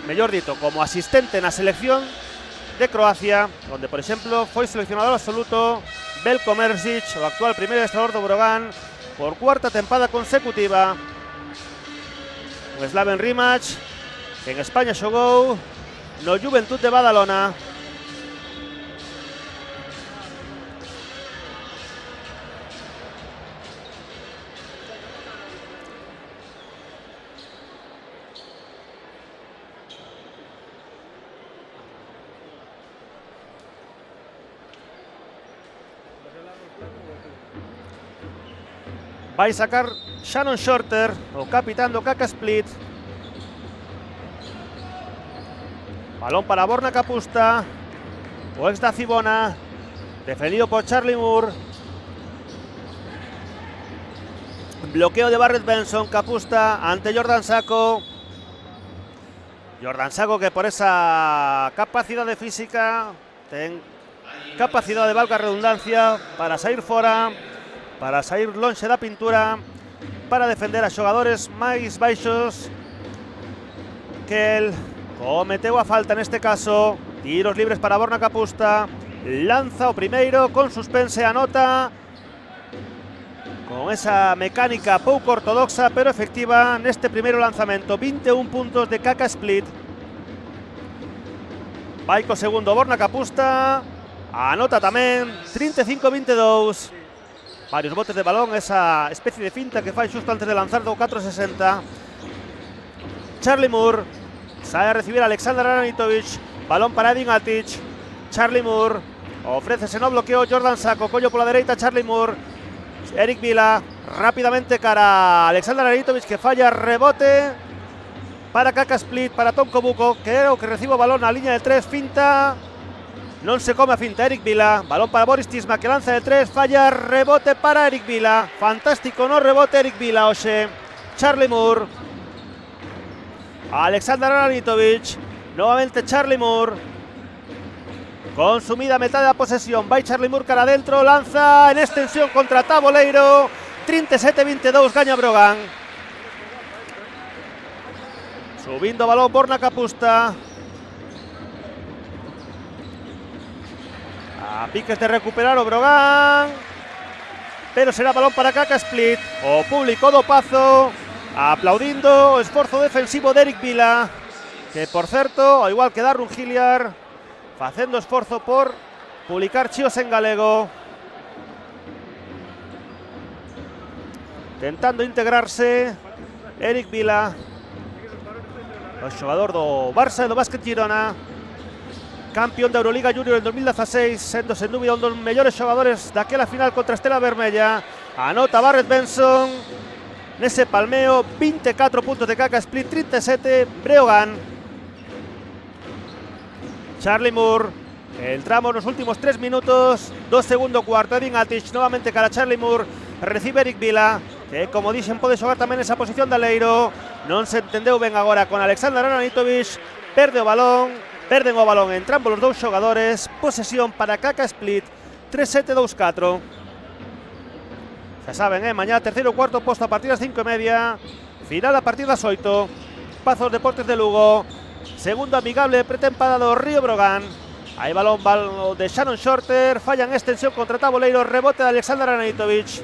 mellor dito, como asistente na selección de Croacia, onde, por exemplo, foi seleccionador absoluto Veljko Mrsic, o actual primeiro adestrador do Breogán, por cuarta tempada consecutiva. O Slaven Rimac, que en España xogou no Juventud de Badalona. Vai sacar Shannon Shorter, o capitán do Kaka Split. Balón para Borna Kapusta, o ex da Cibona, defendido por Charlie Moore. Bloqueo de Barrett Benson, Kapusta ante Jordan Sacco. Jordan Sacco, que por esa capacidade física ten capacidade, valga a redundancia, para sair fora, para sair lonxe da pintura, para defender a xogadores máis baixos que el. Cometeu a falta neste caso. Tiros libres para Borna Kapusta. Lanza o primeiro con suspense, anota con esa mecánica pouco ortodoxa pero efectiva neste primeiro lanzamento. 21 puntos de Kaka Split. Vai co segundo Borna Kapusta. Anota tamén. 35-22. Varios botes de balón, esa especie de finta que fai xusto antes de lanzar do 4.60. Charlie Moore sae a recibir a Aleksandar Aranitovic. Balón para Edin Atic. Charlie Moore ofrécese no bloqueo. Jordan Sacco, collo pola dereita. Charlie Moore. Eric Vila rápidamente cara a Aleksandar Aranitovic, que falla. Rebote para Kaka Split, para Tom Kobuko, que é o que recibe o balón na liña de 3. Finta. Non se come a finta Eric Vila. Balón para Boris Tisma, que lanza de 3. Falla. Rebote para Eric Vila. Fantástico no rebote Eric Vila hoxe. Charlie Moore. Aleksandar Aranitovic. Novamente Charlie Moore. Consumida a metade da posesión. Vai Charlie Moore cara adentro. Lanza en extensión contra Taboleiro. 37-22 gaña Breogán. Subindo balón Borna Kapusta. A piques de recuperar o Breogán, pero será balón para Kaka Split. O público do Pazo aplaudindo o esforzo defensivo de Eric Vila, que por certo, ao igual que Darrun Hilliard, facendo esforzo por publicar chíos en galego, tentando integrarse Eric Vila, o xogador do Barça e do Básquet Girona, campeón da Euroliga Junior en 2016, sendo sen dúbida un dos mellores xogadores daquela final contra Estrela Vermella. Anota Barrett Benson nese palmeo. 24 puntos de Kaka Split, 37 Breogán. Charlie Moore. Entramos nos últimos 3 minutos do segundo cuarto. Edin Atic novamente cara a Charlie Moore. Recibe Eric Vila, que como dixen pode xogar tamén esa posición de aleiro. Non se entendeu ben agora con Aleksandar Aranitovic. Perden o balón entrambos os dous xogadores. Posesión para Kaka Split. 3-7-2-4. Xa saben, mañá terceiro cuarto posto a partir das 5:30. Final a partir das 8. Pazos Deportes de Lugo. Segundo amigable pretempada do Río Breogán. Aí balón de Shannon Shorter. Falla en extensión contra Taboleiro. Rebote de Aleksandar Aranitovic.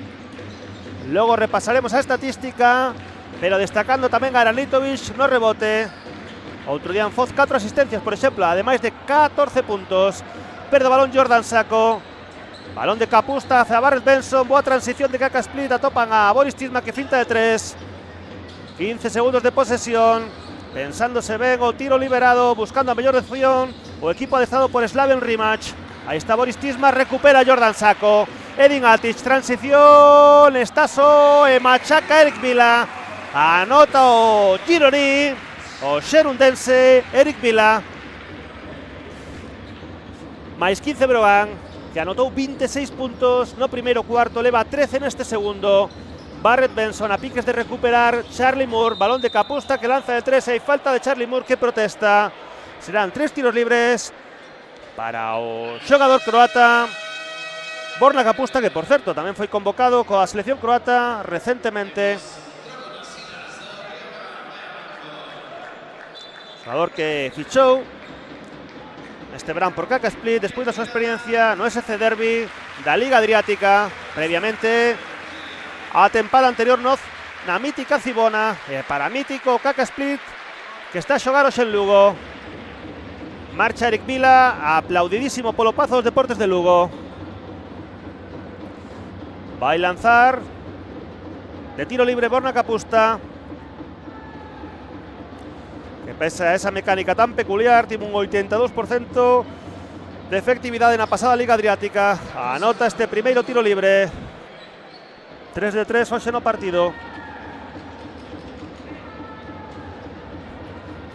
Logo repasaremos a estadística, pero destacando tamén a Aranitovic no rebote. Outro día en Foz 4 asistencias, por exemplo, ademais de 14 puntos. Perde o balón Jordan Sacco. Balón de Kapusta hacia Barrett Benson. Boa transición de Kaka Split. Atopan a Boris Tisma, que finta de 3. 15 segundos de posesión. Pensándose ben o tiro liberado, buscando a mellor opción o equipo adestado por Slaven Rimac. Aí está Boris Tisma, recupera Jordan Sacco. Edin Atic, transición, está só e machaca Eric Vila. Anota o Gironi, o xerundense Eric Vila. Mais 15 Breogán, que anotou 26 puntos no primeiro cuarto, leva 13 neste segundo. Barrett Benson a piques de recuperar Charlie Moore, balón de Kapusta que lanza de 3, hay falta de Charlie Moore que protesta. Serán 3 tiros libres para o xogador croata Borna Kapusta, que por cierto también fue convocado con la selección croata recientemente. Jugador que fichó este verano por KK Split después de su experiencia no SC Derby da Liga Adriática, previamente a tempada anterior na mítica Cibona, para mítico KK Split que está a xogar hoxe en Lugo. Marcha Eric Vila, aplaudidísimo polo Pazo dos Deportes de Lugo. Va a lanzar de tiro libre Borna Kapusta, que pese a esa mecánica tan peculiar tiene un 82% de efectividad en la pasada Liga Adriática. Anota este primeiro tiro libre. 3 de 3 hoxe no partido.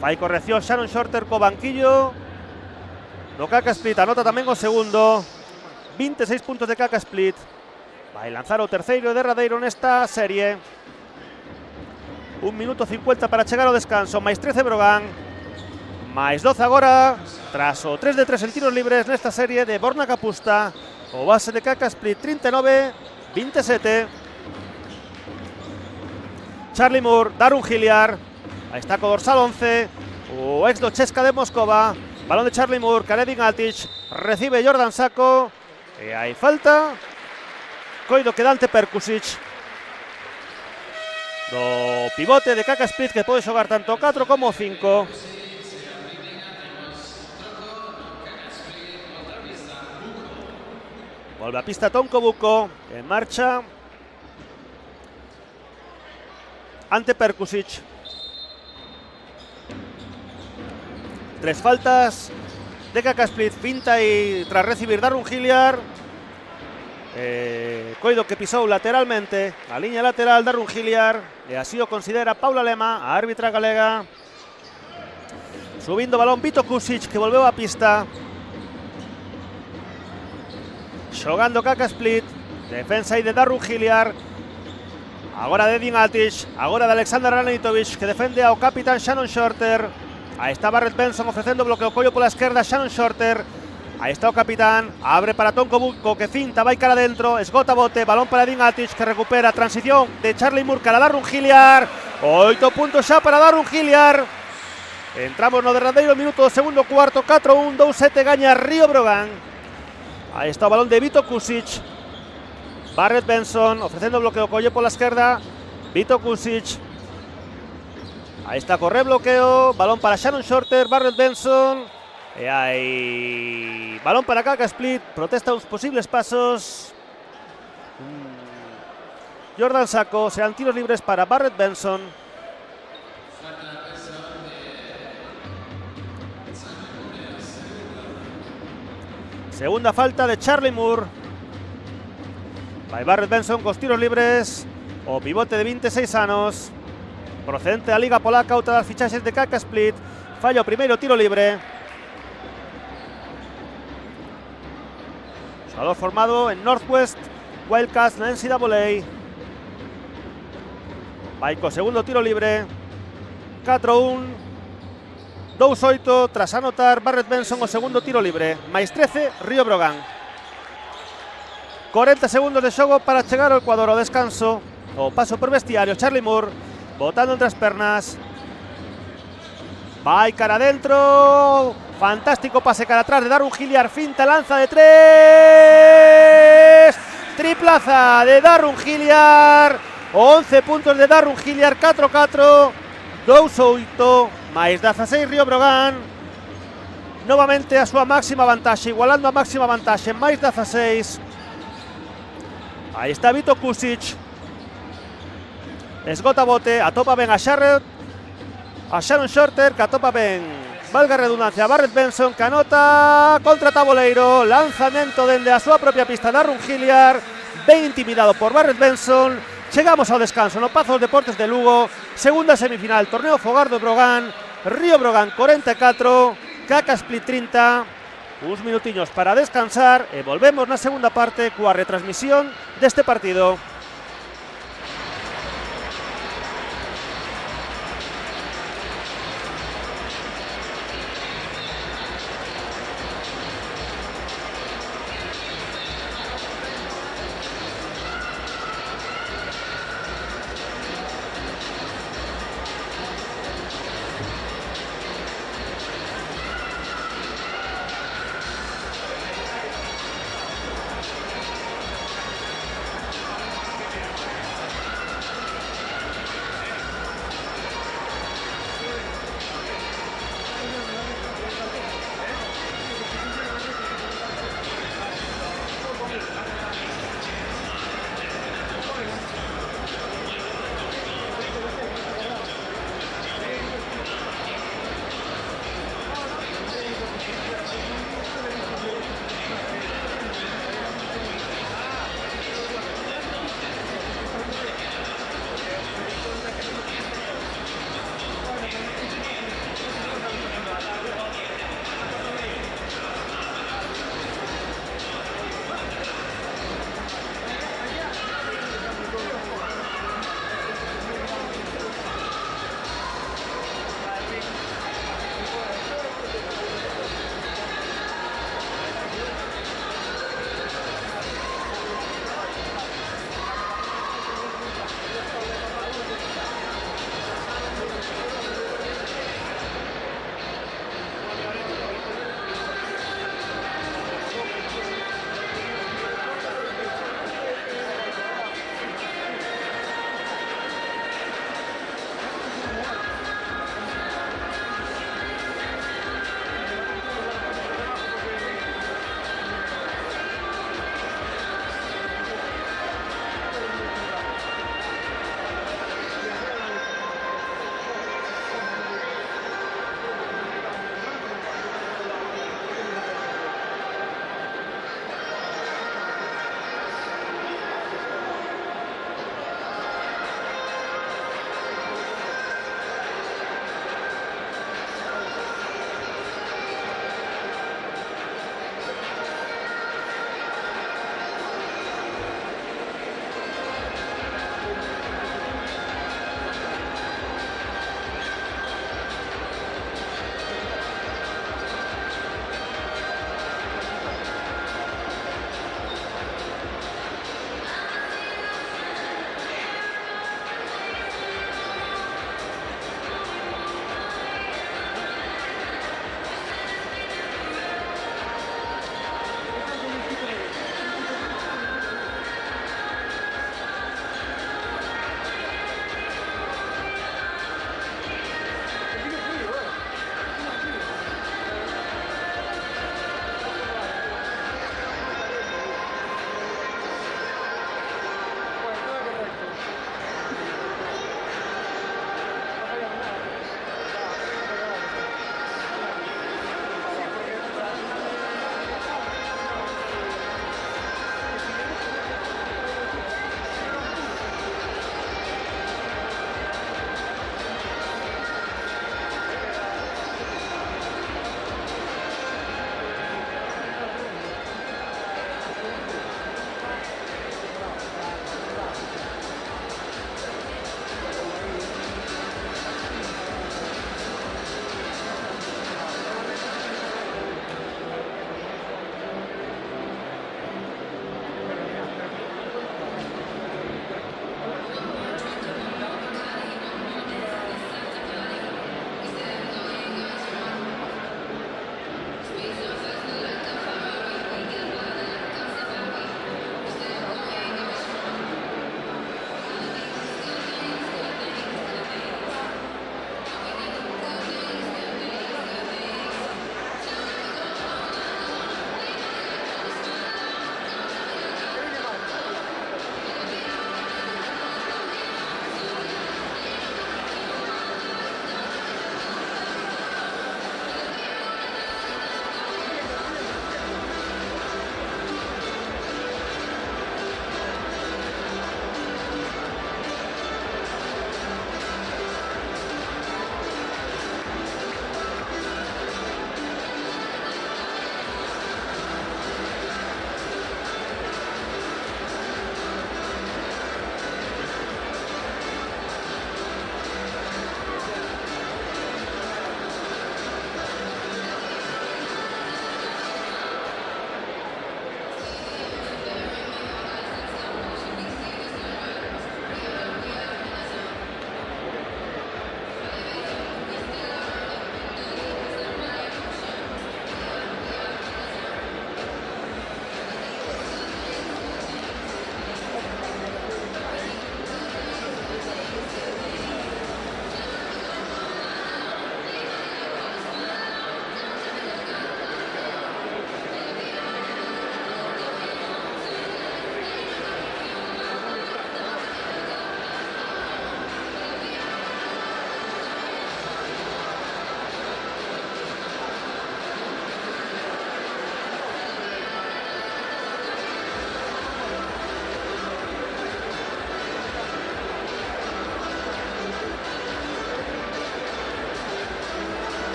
Fai corrección Shannon Shorter co banquillo do KK Split, anota tamén o segundo. 26 puntos de KK Split. Vai lanzar o terceiro e derradeiro nesta serie. 1 minuto 50 para chegar ao descanso, máis 13 Brogan, máis 12 agora, tras o 3 de 3 en tiros libres nesta serie de Borna Kapusta. O base de KK Split 39-27. Charlie Moore, Darun Hilliard, aí está co dorsal 11, o ex do Cheska de Moscova. Balón de Charlie Moore, Karedin Altic, recibe Jordan Sacco, e hai falta, coido que Dante Perkusic, do pivote de KK Split, que pode xogar tanto 4 como 5. Volve a pista Tonko Buko, en marcha ante Perkusic. 3 faltas de KK Split, finta y tras recibir Darun Hilliard. Coido que pisou lateralmente a liña lateral Darun Hilliard, e así o considera Paula Lema, a árbitra galega. Subindo balón Vito Kusic, que volveu a pista. Xogando KK Split, defensa aí de Darun Hilliard. Agora de Edin Altic, agora de Alexander Ranitovic, que defende ao capitán Shannon Shorter. Aí está Barrett Benson ofrecendo bloqueo collo pola esquerda Shannon Shorter. Aí está o capitán, abre para Tonko Buko, que finta, vai cara dentro, esgota bote, balón para Edin Altic, que recupera, transición de Charlie Moore cara Darun Hilliard. 8 puntos xa para Darun Hilliard. Entramos no derradeiro minuto do segundo cuarto, 4-1, 2-7 gaña Río Brogan. Aí está o balón de Vito Kusic. Barrett Benson ofrecendo bloqueo collo pola esquerda, Vito Kusic. Aí está corre bloqueo, balón para Shannon Shorter, Barrett Benson. E hai balón para KK Split, protesta uns posibles pasos. Jordan Sacco, serán tiros libres para Barrett Benson. Segunda falta de Charlie Moore. Vai Barrett Benson cos tiros libres, o pivote de 26 anos, procedente da Liga Polaca, outra das fichaxes de KK Split. Falla o primeiro tiro libre. Xogador formado en Northwest Wildcats na NCAA. Vai co segundo tiro libre. 4-1, 2-8 tras anotar Barrett Benson o segundo tiro libre. Máis 13 Río Brogan. 40 segundos de xogo para chegar ao Ecuador ao descanso. O paso por vestiario, Charlie Moore botando entre as pernas. Vai cara adentro. Fantástico pase cara atrás de Darun Hilliard. Finta, lanza de 3. Triplaza de Darun Hilliard. 11 puntos de Darun Hilliard. 4-4. 2-8. Máis 16 Río Brogan. Novamente a súa máxima vantaxe. Igualando a máxima vantaxe. Máis 16. Aí está Vito Kusic. Esgota bote, atopa ben a Shannon Shorter, que atopa ben, valga a redundancia, Barrett Benson, que anota contra Taboleiro. Lanzamento dende a súa propia pista Darun Hilliard, ben intimidado por Barrett Benson. Chegamos ao descanso no Pazo dos Deportes de Lugo. Segunda semifinal, torneo Fogar do Brogan. Río Brogan 44, KK Split 30. Uns minutiños para descansar e volvemos na segunda parte coa retransmisión deste partido.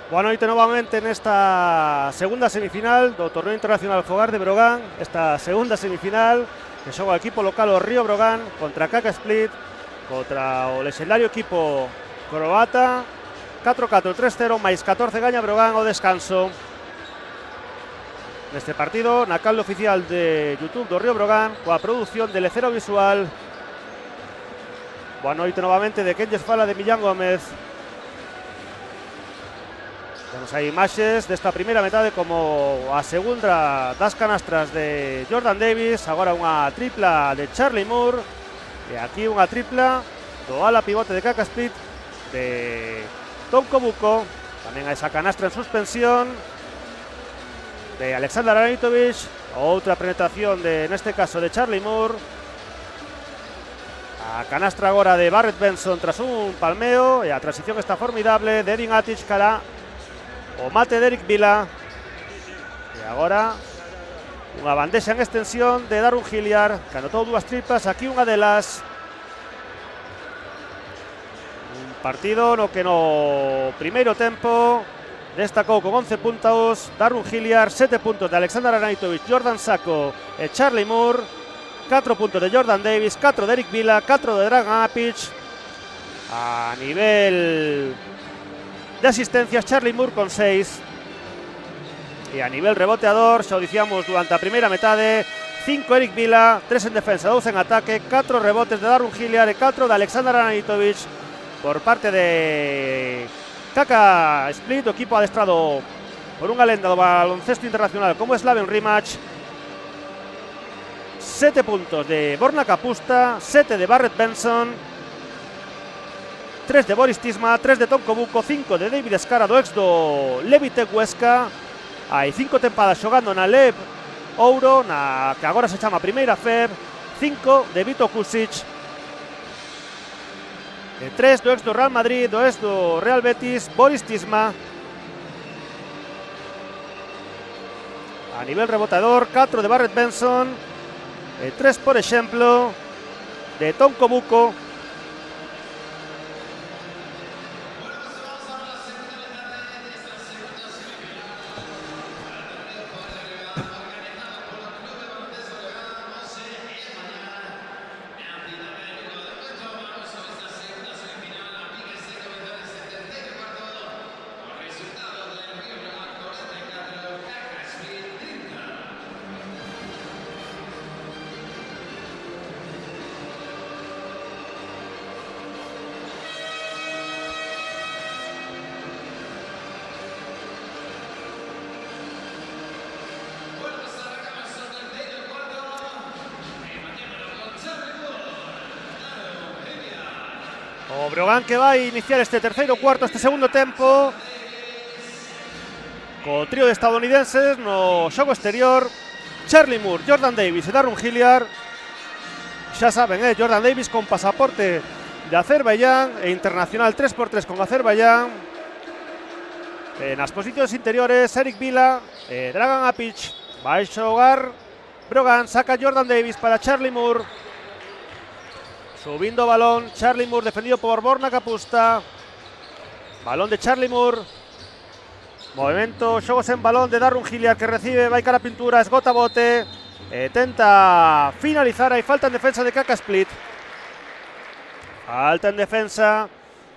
Boa noite novamente nesta segunda semifinal do Torneo Internacional Fogar de Brogan. Esta segunda semifinal que xoga o equipo local o Río Brogan contra Kaka Split, contra o lexendario equipo croata. 4-4, 3-0, máis 14 gaña Brogan ao descanso. Neste partido, na canle oficial de YouTube do Río Brogan, coa produción de Lecero Visual. Boa noite novamente de quen lles fala, de Millán Gómez. Temos aí imaxes desta primeira metade como a segunda das canastras de Jordan Davis, agora unha tripla de Charlie Moore e aquí unha tripla do ala pivote de Kaka Split de Tonko Buko. Tamén a esa canastra en suspensión de Aleksandar Anaitovic, outra penetración de, neste caso, de Charlie Moore. A canastra agora de Barrett Benson tras un palmeo e a transición está formidable de Edin Atic cara o mate de Eric Vila. E agora unha bandexa en extensión de Darun Hilliard, que anotou dúas tripas, aquí unha delas. Un partido no que no primeiro tempo destacou con 11 puntos Darun Hilliard, 7 puntos de Aleksandar Anaitovic, Jordan Sacco e Charlie Moore, 4 puntos de Jordan Davis, 4 de Eric Vila, 4 de Dragan Apic. A nivel de asistencias, Charlie Moore con 6. E a nivel reboteador, xa o dicíamos durante a primeira metade, 5 Eric Vila, 3 en defensa, 2 en ataque, 4 rebotes de Darun Hilliard e 4 de Aleksandar Anaitovic por parte de Kaka Split, o equipo adestrado por unha lenda do baloncesto internacional como Slaven Rimac. 7 puntos de Borna Kapusta, 7 de Barrett Benson, 3 de Boris Tisma, 3 de Tonko Buko, 5 de David Escara do ex do Levitec Huesca. Hai 5 tempadas xogando na LEB Ouro, na que agora se chama Primeira FEB. 5 de Vito Kusic, 3 do ex do Real Madrid, do ex do Real Betis, Boris Tisma. A nivel rebotador, 4 de Barrett Benson, 3 por exemplo de Tonko Buko. O Brogan que va a iniciar este terceiro cuarto, este segundo tempo co trío de estadounidenses no xogo exterior. Charlie Moore, Jordan Davis e Darren Hilliard. Xa saben, Jordan Davis con pasaporte de Azerbaiyán e internacional 3x3 con Azerbaiyán. Nas posicións interiores, Eric Vila, Dragan Apic. Vai xogar Brogan, saca Jordan Davis para Charlie Moore. Subindo o balón, Charlie Moore defendido por Borna Kapusta. Balón de Charlie Moore. Movimento, xogos en balón de Darren Hilliard que recibe, vai cara a pintura, esgota bote. Tenta finalizar, hai falta en defensa de Kaka Split. Falta en defensa,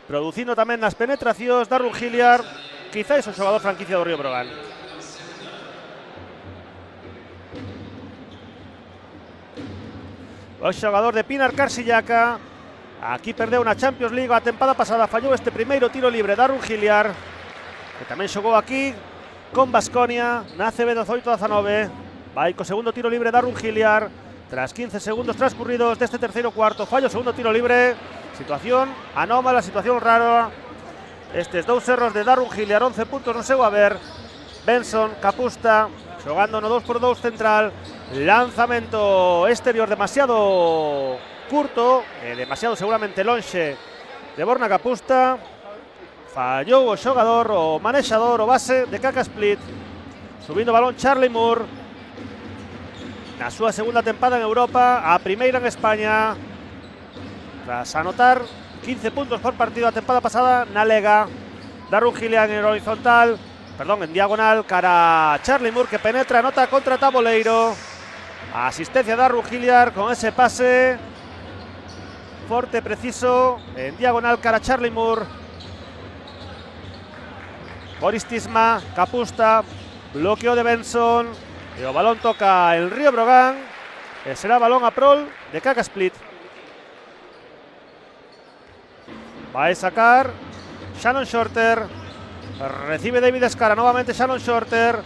producindo tamén nas penetracións Darren Hilliard. Quizáis o xogador franquicia do Río Brogan. O xogador de Pinar Karsiyaka. Aquí perdeu na Champions League a tempada pasada, fallou este primeiro tiro libre Darren Hilliard, que tamén xogou aquí con Baskonia na CB 18-19. Vai co segundo tiro libre Darren Hilliard tras 15 segundos transcurridos deste terceiro cuarto. Fallo segundo tiro libre, situación anómala, situación rara. Estes dous erros de Darren Hilliard, 11 puntos no seu haber. Benson, Kapusta, xogando no 2x2 central. Lanzamento exterior demasiado curto, demasiado seguramente lonxe de Borna Kapusta. Fallou o xogador, o manexador, o base de Kaka Split. Subindo o balón Charlie Moore. Na súa segunda tempada en Europa, a primeira en España. Tras anotar 15 puntos por partido a tempada pasada na Lega. Darren Hilliard en horizontal, perdón, en diagonal, cara a Charlie Moore que penetra, anota contra Taboleiro. Asistencia de Darren Hilliard con ese pase forte, preciso, en diagonal cara a Charlie Moore. Boris Tisma, Kapusta, bloqueo de Benson e o balón toca el Río Brogan e será balón a prol de Kaka Split. Vai sacar Shannon Shorter, recibe David Escara, novamente Shannon Shorter,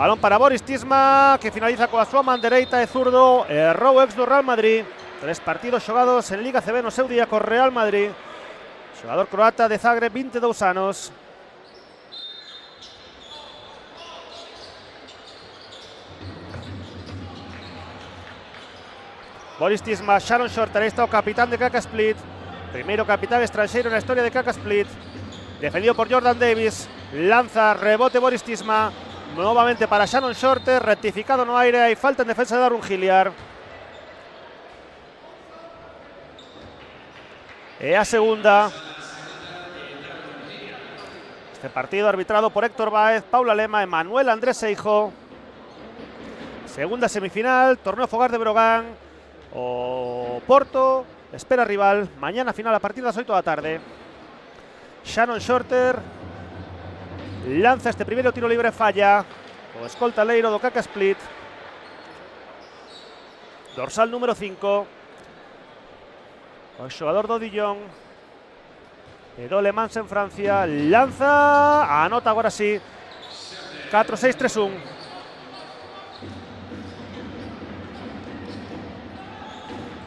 balón para Boris Tisma que finaliza coa súa man dereita e zurdo, errou ex do Real Madrid. 3 partidos xogados en Liga CB no seu día co Real Madrid. Xogador croata de Zagreb, 22 anos. Boris Tisma, Shannon Shorter, aí está o capitán de Kaka Split. Primeiro capitán estranxeiro na historia de Kaka Split. Defendido por Jordan Davis. Lanza, rebote Boris Tisma. Novamente para Shannon Shorter, rectificado no aire. Hai falta en defensa de Darren Hilliard. E a segunda. Este partido arbitrado por Héctor Báez, Paula Lema e Manuel Andrés Seijo. Segunda semifinal, torneo Fogar de Brogan. O Porto espera rival, mañana final a partir das 8 da tarde. Shannon Shorter lanza este primeiro tiro libre, falla. O escolta leiro do Kaka Split. Dorsal número 5. O xogador do Dijon. Edo Le Mans en Francia. Lanza, anota agora sí. 4-6-3-1.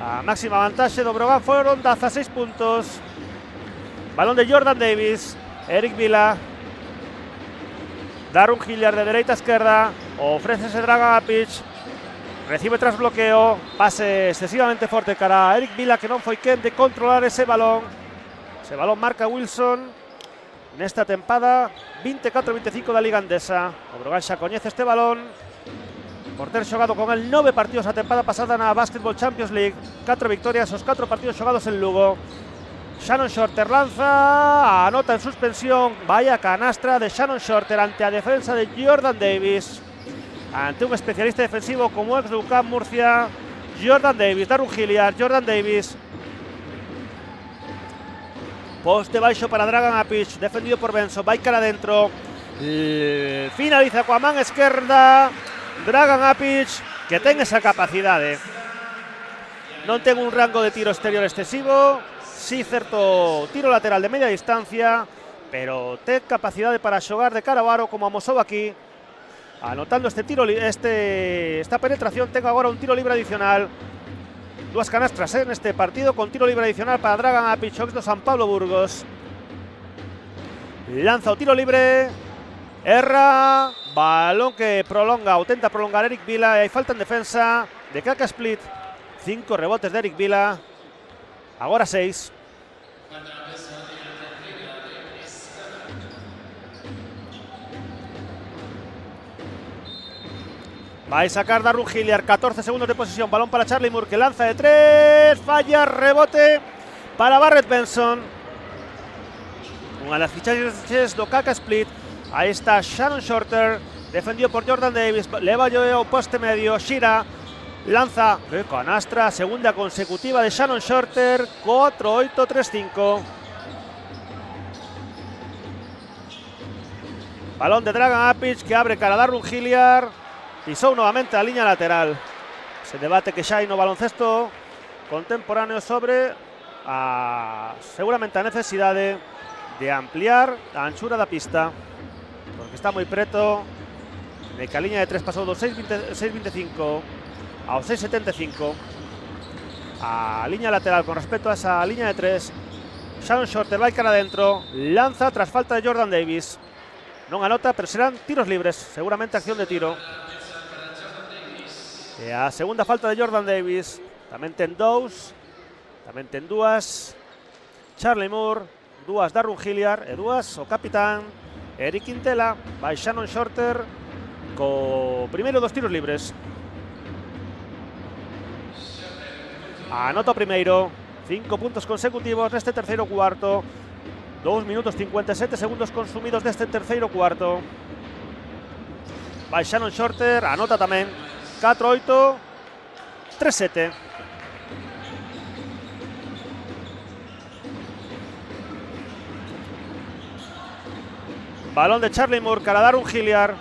A máxima vantaxe do Brogan foron 16 puntos. Balón de Jordan Davis, Eric Vila. Darren Hilliard de dereita a esquerda. Ofrece ese Dragan Apic. Recibe tras bloqueo. Pase excesivamente forte cara a Eric Vila que non foi quen de controlar ese balón. Ese balón marca Wilson nesta tempada 24-25 da Liga Andesa. O Brogan xa coñece este balón por ter xogado con el 9 partidos a tempada pasada na Basketball Champions League. 4 victorias, os 4 partidos xogados en Lugo. Shannon Shorter lanza, anota en suspensión. Vaya canastra de Shannon Shorter ante a defensa de Jordan Davis. Ante un especialista defensivo como ex de UCAM Murcia. Jordan Davis, Darren Hilliard, Jordan Davis. Poste baixo para Dragan Apic, defendido por Benson, vai cara adentro. Finaliza coa man esquerda Dragan Apic, que ten esa capacidade. Non ten un rango de tiro exterior excesivo, sí certo tiro lateral de media distancia, pero ten capacidade para xogar de cara ao aro como amosou aquí. Anotando esta penetración, ten agora un tiro libre adicional. Dúas canastras en este partido, con tiro libre adicional para Dragan Apic, do San Pablo Burgos. Lanza o tiro libre, erra, balón que prolonga o tenta prolongar Eric Vila, e hai falta en defensa de Kaka Split. 5 rebotes de Eric Vila, agora 6. Va a sacar Darrun Hilliard, 14 segundos de posesión, balón para Charlie Moore, que lanza de 3, falla, rebote para Barrett Benson. Unha das fichaxes do Kaka Split, aí está Shannon Shorter, defendido por Jordan Davis, leva o poste medio, Shira, lanza, que canastra, segunda consecutiva de Shannon Shorter, 4-8-3-5. Balón de Dragan Apic, que abre cara a Darrun Hilliard, pisou novamente a liña lateral. Se debate que xa hai no baloncesto contemporáneo sobre seguramente a necesidade de ampliar a anchura da pista, porque está moi preto de que a liña de 3 pasou do 6.25 ao 6.75. A liña lateral con respecto a esa liña de 3, Shannon Shorter vai cara adentro, lanza tras falta de Jordan Davis, non anota, pero serán tiros libres, seguramente acción de tiro. E a segunda falta de Jordan Davis, tamén ten dous, tamén ten dúas Charlie Moore, dúas Darrun Hilliard e dúas o capitán Eric Quintela. Vai Shannon Shorter co primeiro dos tiros libres. Anota o primeiro, 5 puntos consecutivos neste terceiro cuarto, 2 minutos 57 segundos consumidos deste terceiro cuarto. Vai Shannon Shorter, anota tamén, 4-8, 3-7. Balón de Charlie Moore, cara a Darrun Hilliard,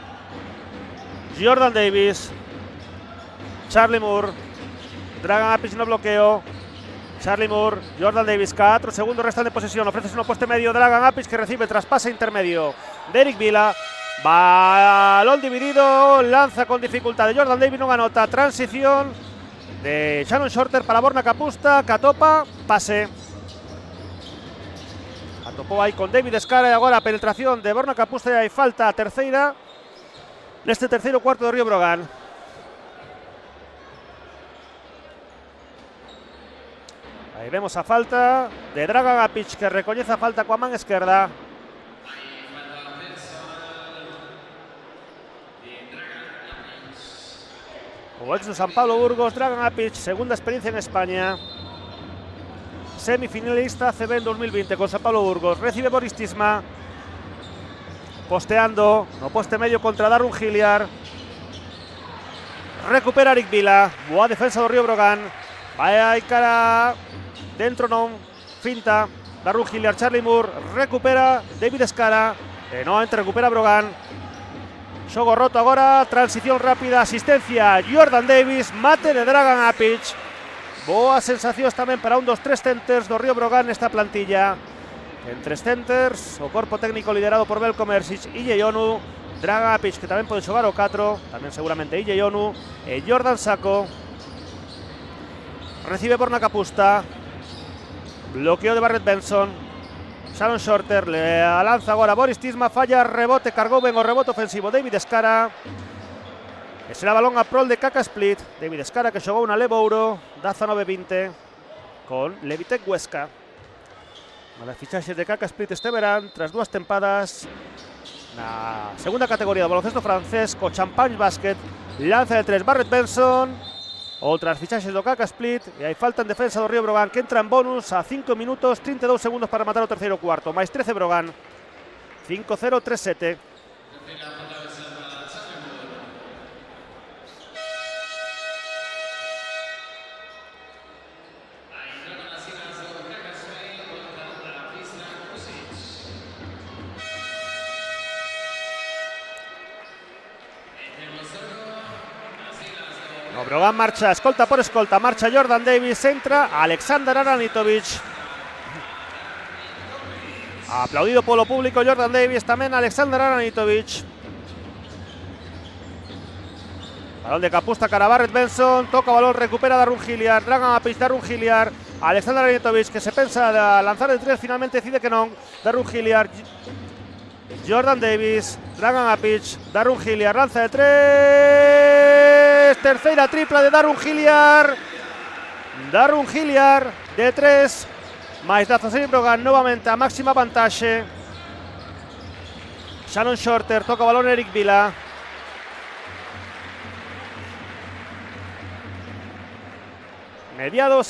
Jordan Davis, Charlie Moore, Dragan Apic no bloqueo, Charlie Moore, Jordan Davis, 4 segundos restan de posesión, ofrece un poste medio, Dragan Apic, que recibe tras pase intermedio de Eric Vila. Balón dividido, lanza con dificultad de Jordan Davis, non anota, transición de Shannon Shorter para Borna Kapusta, Catopa, pase. Atopou aí con David Escara e agora a penetración de Borna Kapusta, e hai falta a terceira neste terceiro cuarto do Río Brogan. Aí vemos a falta de Dragan Apic, que recoñece a falta coa man esquerda. O ex do San Pablo Burgos, Dragan Apic, segunda experiencia en España. Semifinalista ACB en 2020 con San Pablo Burgos. Recibe Boris Tisma, posteando no poste medio contra Darrun Hilliard. Recupera Eric Vila, boa defensa do Río Brogan. Vai aí cara dentro, non, finta Darrun Hilliard, Charlie Moore, recupera David Escara, e novamente recupera Brogan. Xogo roto agora, transición rápida, asistencia Jordan Davis, mate de Dragan Apic. Boas sensacións tamén para un dos tres centers do Río Brogan nesta plantilla. En tres centers, o corpo técnico liderado por Belko Mersic, Ille Onu, Dragan Apic, que tamén pode xogar o 4, tamén seguramente Ille Onu, e Jordan Sacco. Recibe Borna Kapusta, bloqueo de Barrett Benson, Shannon Shorter, le lanza agora Boris Tisma, falla, rebote, cargou ben o rebote ofensivo David Escara. E será balón a prol de Kaka Split. David Escara, que xogou na Levouro, 19-20 con Levitec Huesca. Unha das fichaxes de Kaka Split este verán, tras dúas tempadas na segunda categoría do baloncesto francés, co Champagne Basket. Lanza de 3 Barrett Benson. Outras fichaxes do Kaka Split, e hai falta en defensa do Río Brogan, que entra en bonus a 5 minutos 32 segundos para matar o terceiro cuarto. Mais 13 Brogan, 5-0, 3-7. No, Brogan marcha escolta por escolta, marcha Jordan Davis, entra Aleksandar Aranitovic. Aplaudido polo público Jordan Davis, tamén Aleksandar Aranitovic. Balón de Kapusta, cara Barrett Benson, toca balón, recupera Darun Hilliard, Dragan Apic, Darun Hilliard, Alexander Aranitovic, que se pensa lanzar el 3, finalmente decide que no. Darun Hilliard, Jordan Davis, Dragan Apic, Darun Hilliard, lanza de 3, tercera tripla de Darun Hilliard. Darun Hilliard de 3, mais Dazasir Brogan nuevamente a máxima vantaxe. Shannon Shorter, toca balón Eric Vila. Mediado,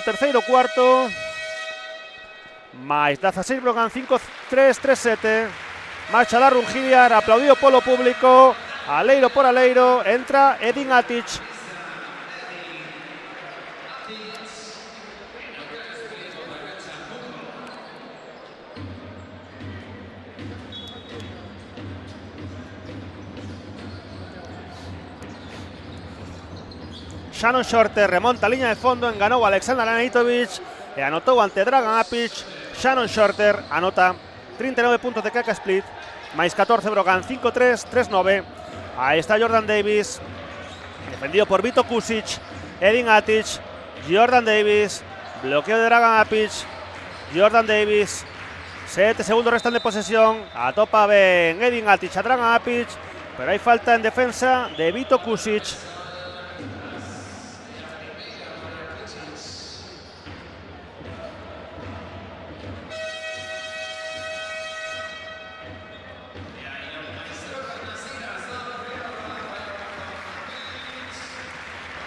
terceiro cuarto. Mais Dazasir Brogan 5-3, 3-7. Marcha Darun Hilliard, aplaudido polo público. Aleiro por aleiro, entra Edin Atic. Shannon Shorter remonta a liña de fondo, enganou a Alexander Aranitovic e anotou ante Dragan Apic. Shannon Shorter anota 39 puntos de Kaka Split, máis 14 Brogan, 5-3, 3-9. Aí está Jordan Davis, defendido por Vito Kusic, Edin Atic, Jordan Davis, bloqueo de Dragan Apic, Jordan Davis, 7 segundos restan de posesión, atopa ben Edin Atic a Dragan Apic, pero hai falta en defensa de Vito Kusic.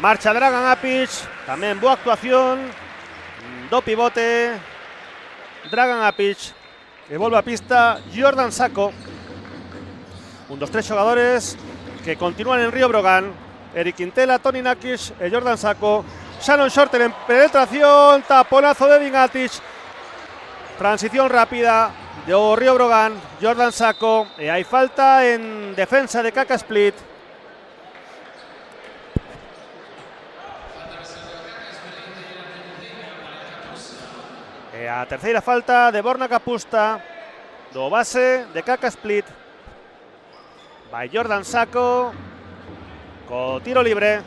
Marcha Dragan Apic, tamén boa actuación do pivote Dragan Apic, e volve a pista Jordan Sacco, un dos tres xogadores que continúan en Río Brogan. Eric Quintela, Toni Nakic e Jordan Sacco. Shannon Shorter en penetración, taponazo de Edin Atic, transición rápida do Río Brogan, Jordan Sacco, e hai falta en defensa de Kaka Split. E a terceira falta de Borna Kapusta do base de Kaka Split. Vai Jordan Sacco co tiro libre,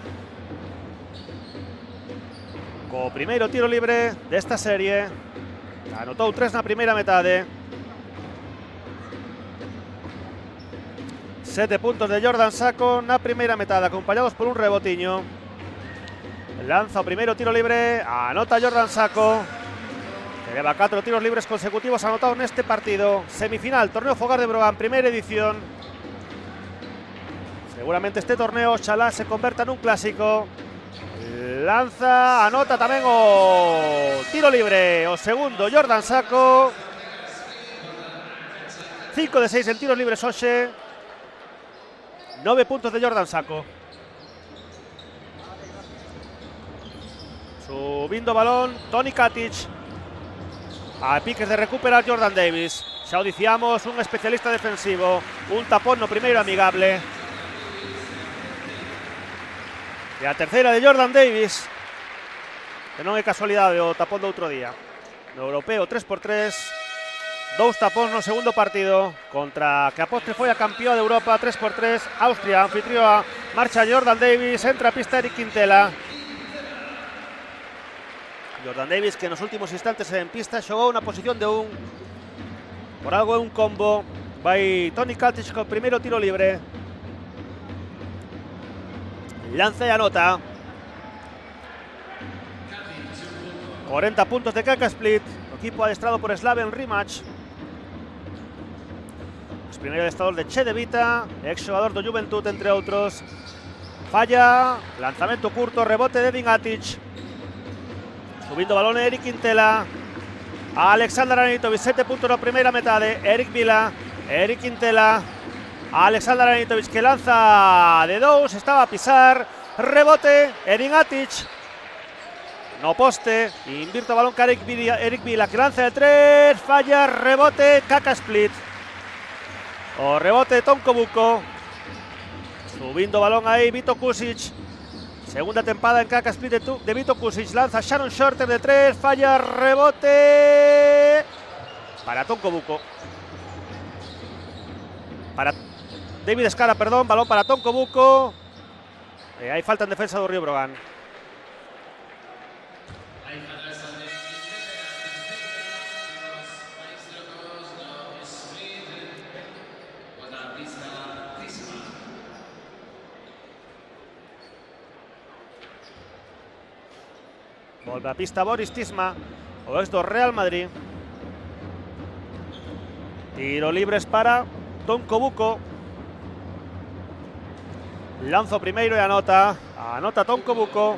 co primeiro tiro libre desta serie. Anotou 3 na primeira metade. 7 puntos de Jordan Sacco na primeira metade, acompañados por un rebotiño. Lanza o primeiro tiro libre, anota Jordan Sacco, que leva 4 tiros libres consecutivos anotados neste partido. Semifinal, torneo Fogar de Brogan, primeira edición. Seguramente este torneo, oxalá, se converta en un clásico. Lanza, anota tamén o tiro libre, o segundo Jordan Sacco. 5 de 6 en tiros libres hoxe. 9 puntos de Jordan Sacco. Subindo balón Toni Katic. A piques de recuperar Jordan Davis. Xa o dicíamos, un especialista defensivo, un tapón no primeiro amigable. E a terceira de Jordan Davis, que non é casualidade o tapón do outro día. No europeo 3x3, 2 tapóns no segundo partido contra que a postre foi a campeón de Europa. 3x3, Austria, anfitrioa. Marcha Jordan Davis, entra a pista Eric Quintela. Jordan Davis, que nos últimos instantes en pista xogou na posición de un, por algo é un combo. Vai Toni Katic co primeiro tiro libre. Lanza e anota. 40 puntos de Kaka Split, o equipo adestrado por Slaven Rimac. Os primeiro adestrador de Che de Vita, ex xogador do Juventud, entre outros. Falla, lanzamento curto, rebote de Edin Atic. Subindo balón Eric Quintela. Alexander Aranitovic, 7 puntos na primeira metade. Eric Vila, Eric Quintela. Alexander Aranitovic, que lanza de 2, estaba a pisar. Rebote, Edin Atic. No poste, invirto balón que Eric Vila, que lanza de 3. Falla, rebote, Kaka Split. O rebote de Tonko Buko. Subindo balón aí Vito Kusic. Segunda tempada en Kaka Split de Vito Kusic. Lanza Shannon Shorter de 3. Falla, rebote para Tonko Buko. Para David Escara, perdón. Balón para Tonko Buko. Hay falta en defensa do Río Brogan. Volve a pista Boris Tisma, o ex do Real Madrid. Tiro libres para Tonko Buko. Lanzo primeiro e anota. Anota Tonko Buko.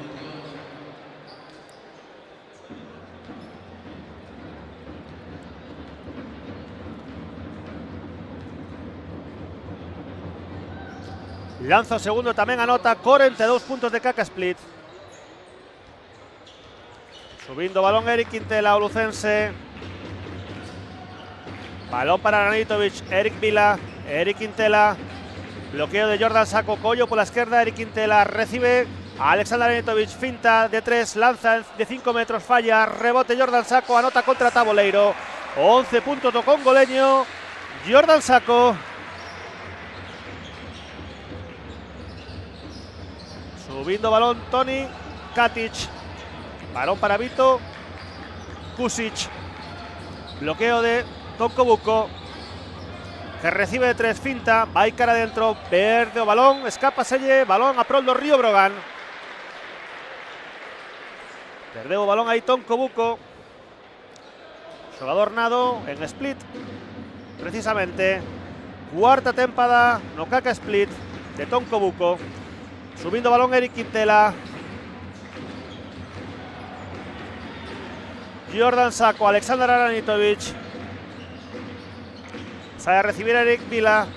Lanzo segundo, tamén anota. 42 puntos de Kaka Split. Subindo balón Eric Quintela, o lucense. Balón para Aranitovic, Eric Vila, Eric Quintela. Bloqueo de Jordan Sacco, Collo por la izquierda, Eric Quintela recibe. Alexander Aranitovic, finta de 3, lanza de 5 metros, falla. Rebote Jordan Sacco, anota contra Taboleiro. 11 puntos do congoleño Jordan Sacco. Subindo balón Toni Katic. Balón para Vito Kusic. Bloqueo de Tonko Buko, que recibe de 3, finta, vai cara adentro, perde o balón, escapa selle, balón a prol do Río Brogan. Perdeu o balón aí Tonko Buko. Xogador nado en Split. Precisamente, cuarta tempada no Kaka Split de Tonko Buko. Subindo balón Eric Quintela. Jordan Sacco, Alexander Aranitovic. Sale a recibir a Eric Vila.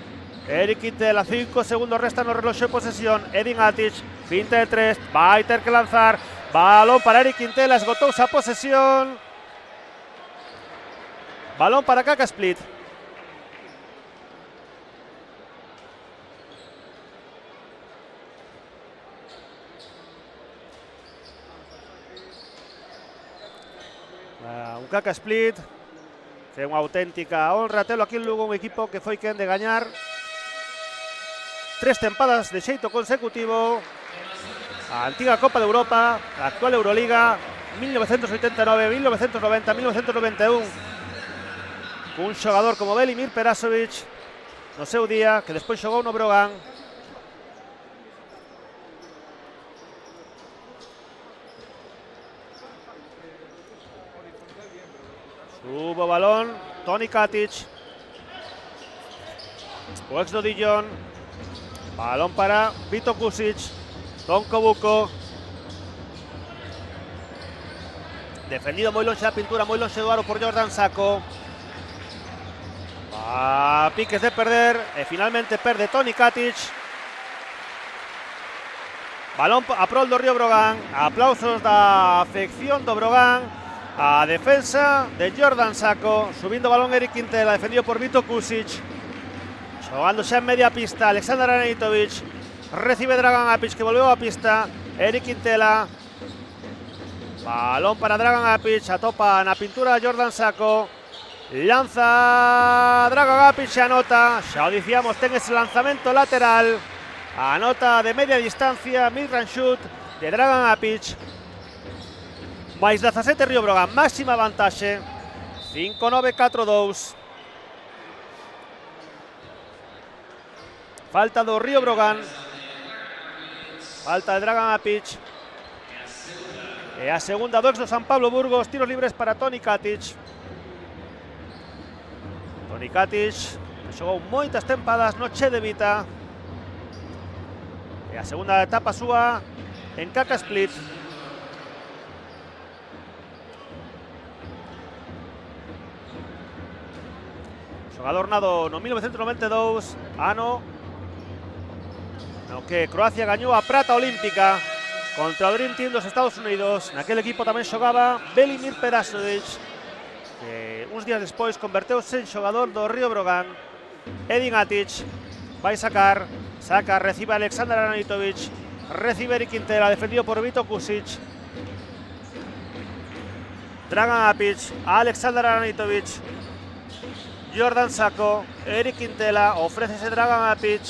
Eric Quintela, 5 segundos restan no reloxo de posesión. Edin Atic, finta de 3, vai ter que lanzar. Balón para Eric Quintela, esgotouse a posesión. Balón para Kaka Split. Un Kaka Split que é unha auténtica honra telo aquí en Lugo, un equipo que foi quen de gañar 3 tempadas de xeito consecutivo a antiga Copa de Europa, a actual Euroliga 1989, 1990, 1991, cun xogador como Velimir Perasovic no seu día, que despois xogou no Brogan. Subo balón, Toni Katic, o ex do Dijon. Balón para Vito Kusic, Tonko Buko. Defendido moi lonxe da pintura, moi lonxe do aro por Jordan Sacco. A piques de perder, e finalmente perde Toni Katic. Balón a prol do Río Brogan, aplausos da afección do Brogan. A defensa de Jordan Sacco, subindo balón Eric Quintela, defendido por Vito Kusic. Xogando xa en media pista, Alexander Aranitovic. Recibe Dragan Apic, que volveu a pista. Eric Quintela. Balón para Dragan Apic, atopa na pintura Jordan Sacco. Lanza Dragan Apic e anota. Xa o dicíamos, ten ese lanzamento lateral. Anota de media distancia, mid-range shoot de Dragan Apic. Mais 17 Río Brogan, máxima vantaxe, 5-9, 4-2. Falta do Río Brogan. Falta de Dragan Apic. E a segunda do ex do San Pablo Burgos, tiros libres para Toni Katic. Toni Katic, que xogou moitas tempadas no Che de Vita. E a segunda etapa súa en Kaka Split. Xogador nado no 1992, ano no que Croacia gañou a prata olímpica contra o Dream Team dos Estados Unidos. Naquele equipo tamén xogaba Velimir Perasovic, que uns días despois converteuse en xogador do Río Brogan. Edin Atic vai sacar, recibe Alexander Aranitovic, recibe Eric Quintela, defendido por Vito Kusic. Dragan Apic, Alexander Aranitovic, Jordan Sacco, Eric Quintela, ofrece ese Dragan Apic.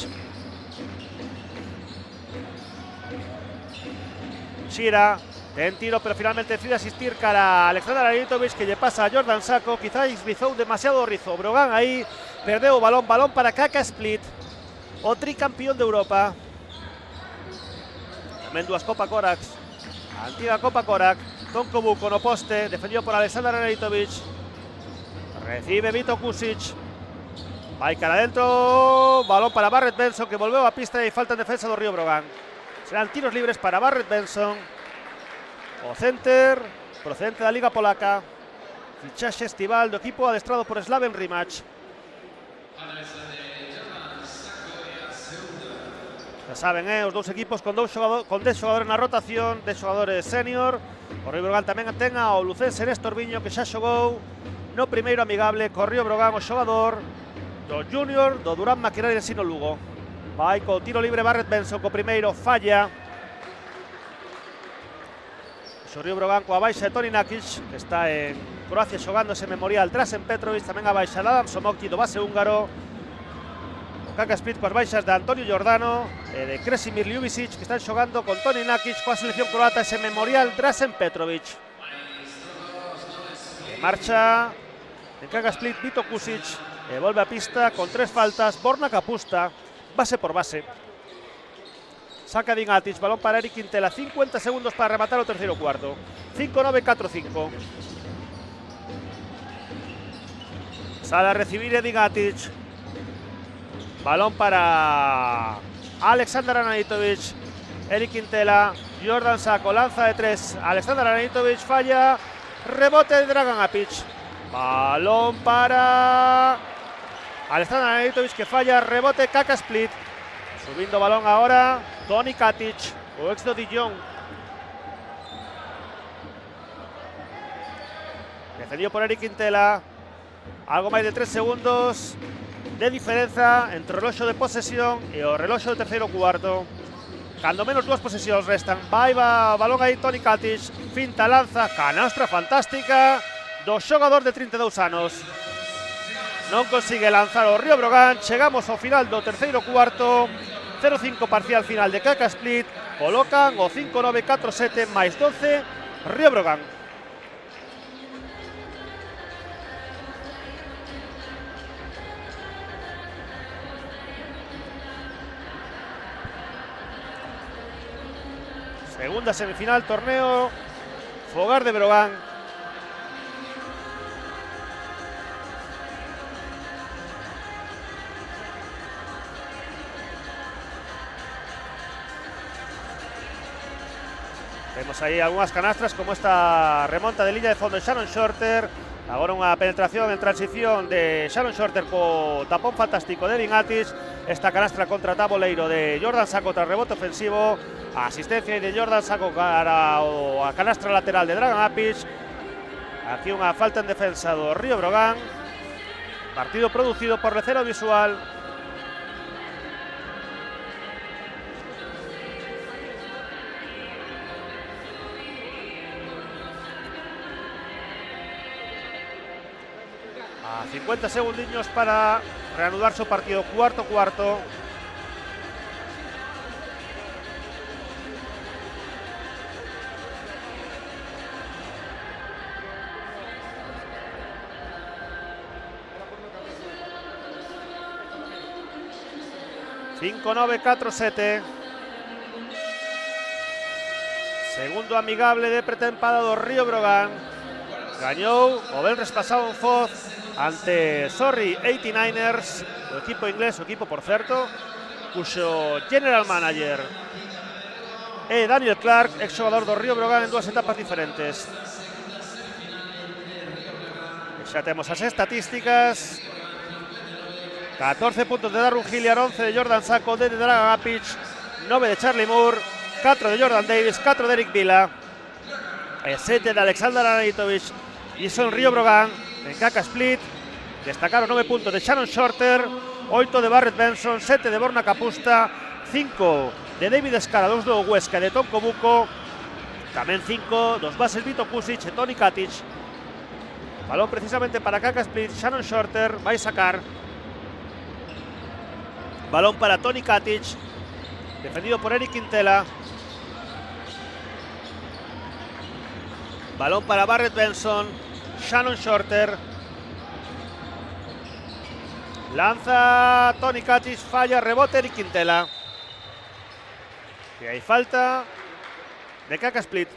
Shira, ten tiro, pero finalmente decide asistir cara a Alexander Anitovich, que le pasa a Jordan Sacco. Quizá hizo demasiado rizo Brogan aí, perdeu o balón para Kaka Split, o tricampeón de Europa. Tamén dúas Copa Corax, a antiga Copa Korak. Tonko Buko no poste, defendido por Alexander Anitovich. Recibe Vito Kusic. Vai cara adentro, balón para Barrett Benson, que volveu a pista e falta en defensa do Río Brogan. Serán tiros libres para Barrett Benson, o center procedente da Liga Polaca. Fichaxe estival do equipo adestrado por Slaven Rimac. Ya saben, os dous equipos con 10 xogadores na rotación, 10 xogadores senior. O Río Brogan tamén ten ao lucense Néstor Viño, que xa xogou no primeiro amigable co Río Brogan, o xogador do Junior do Durán Maquinaria Ensino Lugo. Vai co tiro libre Barrett Benson, co primeiro falla. O Río Brogan coa baixa de Toni Nakic, que está en Croacia xogando ese memorial Dražen Petrovic, tamén a baixa de Adam Somokti do base húngaro. O Kaka Split coas baixas de Antonio Giordano e de Kresimir Ljubicic, que están xogando con Toni Nakic coa selección croata ese memorial Dražen Petrovic. En marcha en Kaka Split Vito Kusic, e volve a pista con 3 faltas Borna Kapusta, base por base. Saca Dingatic, balón para Eric Quintela, 50 segundos para rematar o terceiro cuarto. 5-9-4-5. Sale a recibir Dingatic. Balón para Alexander Anitovich. Eric Quintela, Jordan Sacco, lanza de 3. Alexander Anitovich falla. Rebote de Dragan Apic. Balón para Alexander Anitovich, que falla. Rebote Kaka Split. Subindo balón ahora Toni Katic, o ex do Dijon. Defendido por Eric Quintela. Algo máis de 3 segundos de diferenza entre o reloxo de posesión e o reloxo do terceiro cuarto. Cando menos 2 posesións restan. Vai balón aí Toni Katic, finta, lanza, canastra fantástica do xogador de 32 anos. Non consigue lanzar o Río Brogan. Chegamos ao final do terceiro cuarto. 0-5 parcial final de Kaka Split. Colocan o 5-9-4-7 máis 12 Río Brogan. Segunda semifinal, torneo Fogar de Brogan. Vemos aí algunhas canastras, como esta remonta de liña de fondo de Shannon Shorter. Agora unha penetración en transición de Shannon Shorter co tapón fantástico de Dingatic. Esta canastra contra taboleiro de Jordan Sacco tras rebote ofensivo. A asistencia de Jordan Sacco cara a canastra lateral de Dragan Apic. Aquí unha falta en defensa do Río Brogan. Partido producido por Recero Visual. A 50 segundiños para reanudar su partido, cuarto. (5-9-4-7). Segundo amigable de pretempada do Río Brogan. Gañou o venres pasado en Foz ante Sorry 89ers, o equipo inglés, o equipo, por certo, cuxo general manager é Daniel Clark, ex xogador do Río Brogan en 2 etapas diferentes. E xa temos as estatísticas. 14 puntos de Darren Hilliard, 11 de Jordan Sacco, 10 de Dragan Apic, 9 de Charlie Moore, 4 de Jordan Davis, 4 de Eric Vila, 7 de Alexander Anitovich. Y son Río Brogan en Kaka Split. Destacaron 9 puntos de Shannon Shorter, 8 de Barrett Benson, 7 de Borna Kapusta, 5 de David Escara, 2 do Huesca de Tonko Buko, tamén 5 dos bases Vito Kusic e Toni Katic. Balón precisamente para Kaka Split. Shannon Shorter vai sacar. Balón para Toni Katic, defendido por Eric Quintela. Balón para Barrett Benson. Shannon Shorter. Lanza Tony Katic, falla, rebote Eric Quintela. Y hay falta de Kaka Split.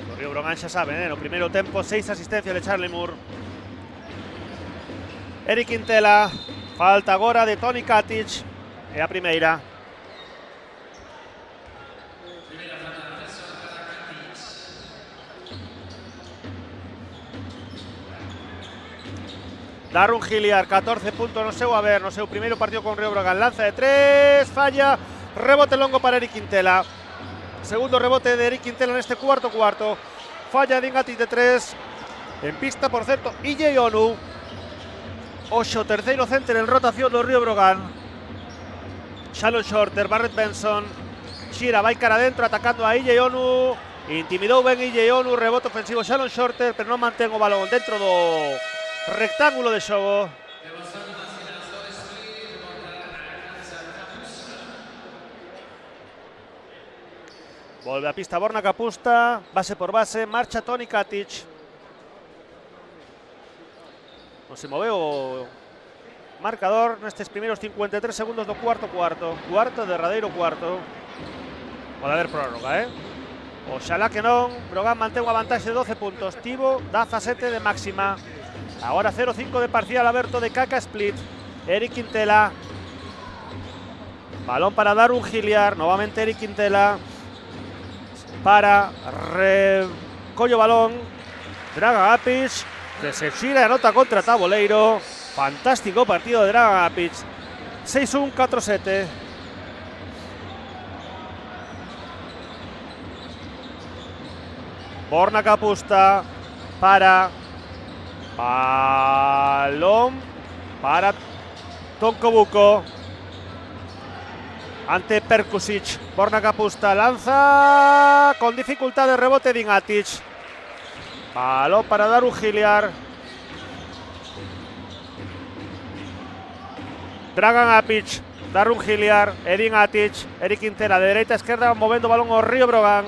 Los Río Brogan xa saben, no primeiro tempo 6 asistencias de Charlie Moore. Eric Quintela, falta agora de Tony Katic, e a primeira. Darren Hilliard, 14 puntos no seu haber, no seu primeiro partido con Río Brogan. Lanza de 3, falla, rebote longo para Eric Quintela. Segundo rebote de Eric Quintela neste cuarto. Falla de Katic de 3. En pista, por certo, IJ Onu. Oxo, terceiro center en rotación do Río Brogan. Shannon Shorter, Barrett Benson. Xira, vai cara adentro, atacando a IJ Onu. Intimidou ben IJ Onu, rebote ofensivo Shannon Shorter, pero non mantén o balón dentro do rectángulo de xogo. Volve a pista Borna Kapusta, base por base, marcha Tony Katic. Non se moveu o marcador nestes primeiros 53 segundos do cuarto, derradeiro cuarto. Pode haber prórroga, Oxalá que non. Brogan mantén unha vantaxe de 12 puntos, tivo 17 de máxima. Agora 0-5 de parcial aberto de Kaka Split. Eric Quintela. Balón para Darren Hilliard, novamente Eric Quintela. Para collo balón Dragan Apic, que se xira e anota contra Taboleiro. Fantástico partido de Dragan Apic. 6-1, 4-7. Borna Kapusta para balón para Tonko Buko. Ante Perkusic, Borna Kapusta lanza con dificultad de rebote de Katic. Balón para Darren Hilliard. Dragan Apic, Darren Hilliard, Edin Katic, Eric Quintela de dereita a esquerda, movendo balón ao Río Brogan.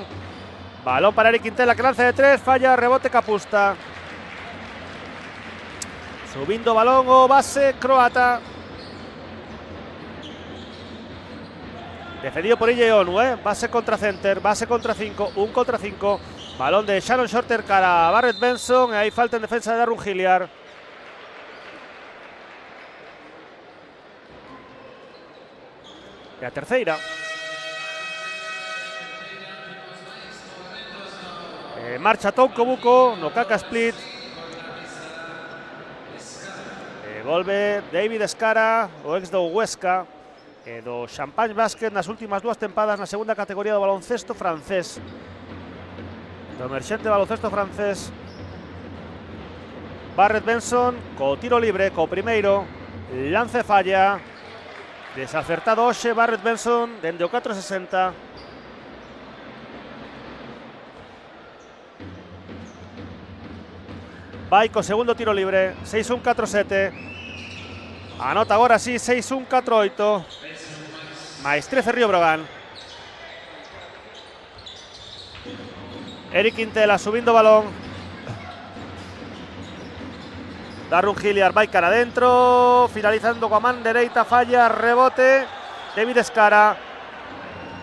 Balón para Eric Quintela que lanza de 3, falla, rebote Kapusta. Subindo balón o base croata. Defendido por IJ Onu, base contra center, base contra 5, 1 contra 5. Balón de Shannon Shorter cara a Barrett Benson, e aí falta en defensa de Darren Hilliard. E a terceira. Marcha Tonko Buko no Kaka Split. Volve David Escara, o ex do Huesca. Do Champagne Basket nas últimas 2 tempadas na segunda categoría do baloncesto francés. Do emerxente baloncesto francés. Barrett Benson co tiro libre, co primeiro. Lance falla. Desacertado hoxe Barrett Benson dende o 4.60. Vai co segundo tiro libre. 6-1, 4-7. Anota agora sí, 6-1, 4-8. Máis 13 Río Brogan. Eric Quintela subindo balón. Darren Hilliard vai cara adentro, finalizando coa man dereita, falla, rebote. David Escara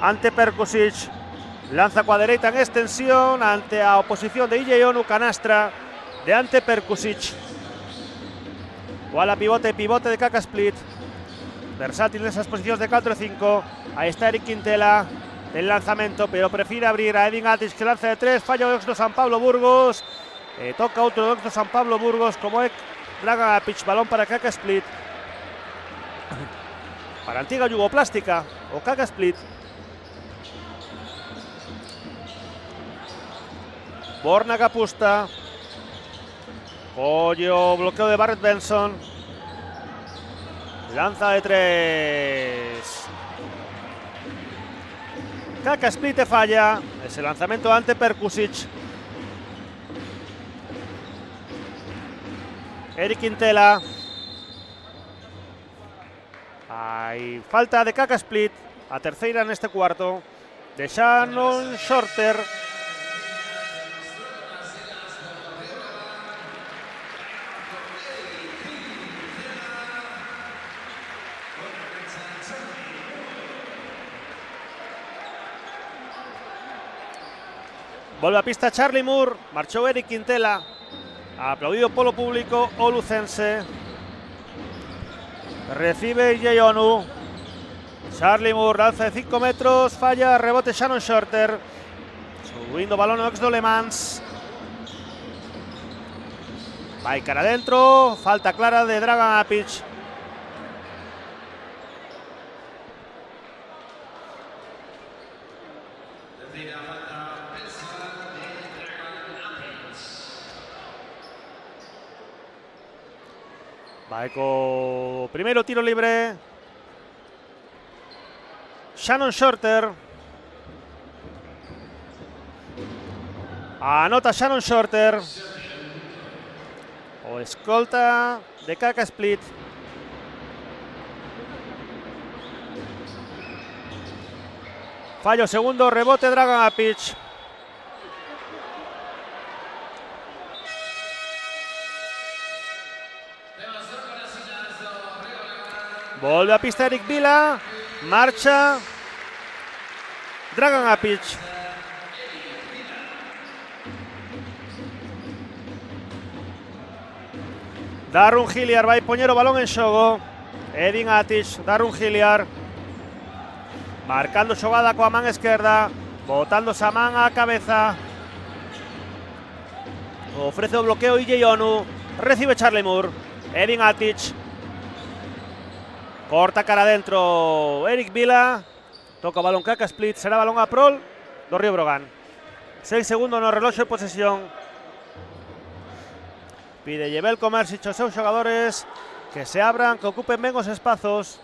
ante Perkusic. Lanza coa dereita en extensión ante a oposición de IJ Onu, canastra de ante Perkusic. Wala pivote de Kaka Split. Versátil nesas posicións de 4 e 5. Aí está Eric Quintela. El lanzamento, pero prefiere abrir a Edin Katic, que lanza de 3. Falla o ex do San Pablo Burgos. Toca outro do ex do San Pablo Burgos, como é Dragan Apic. Balón para Kaka Split. Para a antiga Yugoplástica, o Kaka Split. Borna Kapusta. Collo, bloqueo de Barrett Benson. Lanza de 3. Kaka Split falla. Ese lanzamiento ante Perkusic. Eric Quintela. Hai falta de Kaka Split, a terceira neste cuarto, de Shannon Shorter. Volve a pista Charlie Moore, marchou Eric Quintela, aplaudido polo público o lucense. Recibe Iyonu. Charlie Moore lanza de 5 metros, falla, rebote Shannon Shorter. Subindo balón o ex do Le Mans. Vai cara adentro, falta clara de Dragan Apic. Vai co primeiro tiro libre. Shannon Shorter. Anota Shannon Shorter. O escolta de Kaka Split. Fallo segundo, rebote Dragan Apic. Vuelve a pista Eric Vila, marcha Dragan Apic. Darrun Hilliard vai poñer o balón en xogo. Edin Atic, Darrun Hilliard. Marcando xogada coa man esquerda, botándose a man á cabeza. Ofrece o bloqueo Iyonu, recibe Charlie Moore. Edin Atic. Corta cara adentro Eric Vila. Toca o balón Kaka Split, será balón a prol do Río Brogan. 6 segundos no reloxo de posesión. Pide Jebel Komersic aos seus xogadores que se abran, que ocupen ben os espazos.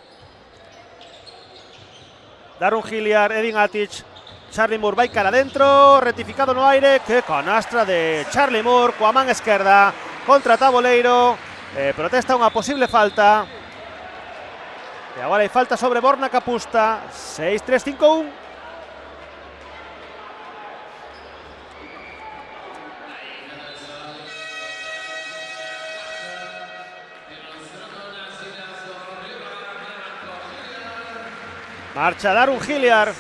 Darrun Hilliard, Edin Atic, Charlie Moore vai cara adentro, rectificado no aire, que canastra de Charlie Moore coa man esquerda contra Taboleiro, protesta unha posible falta. E agora hai falta sobre Borna Kapusta. 6-3-5-1. Marcha Darrun Hilliard.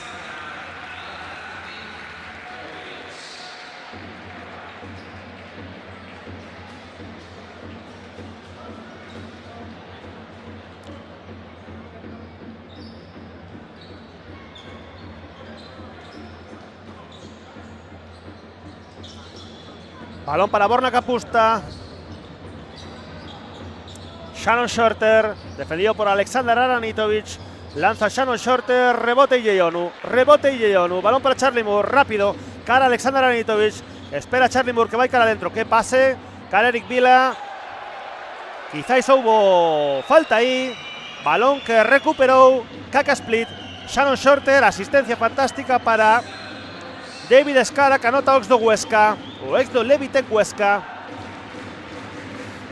Balón para Borna Kapusta. Shannon Shorter, defendido por Alexander Aranitovic. Lanza Shannon Shorter, rebote Iyonu, balón para Charlie Moore, rápido, cara Alexander Aranitovic, espera Charlie Moore que vai cara adentro, que pase, cara Eric Vila, quizáis houbo falta aí, balón que recuperou Kaka Split, Shannon Shorter, asistencia fantástica para David Escara, que anota o ex do Huesca, o ex do Levitec Huesca.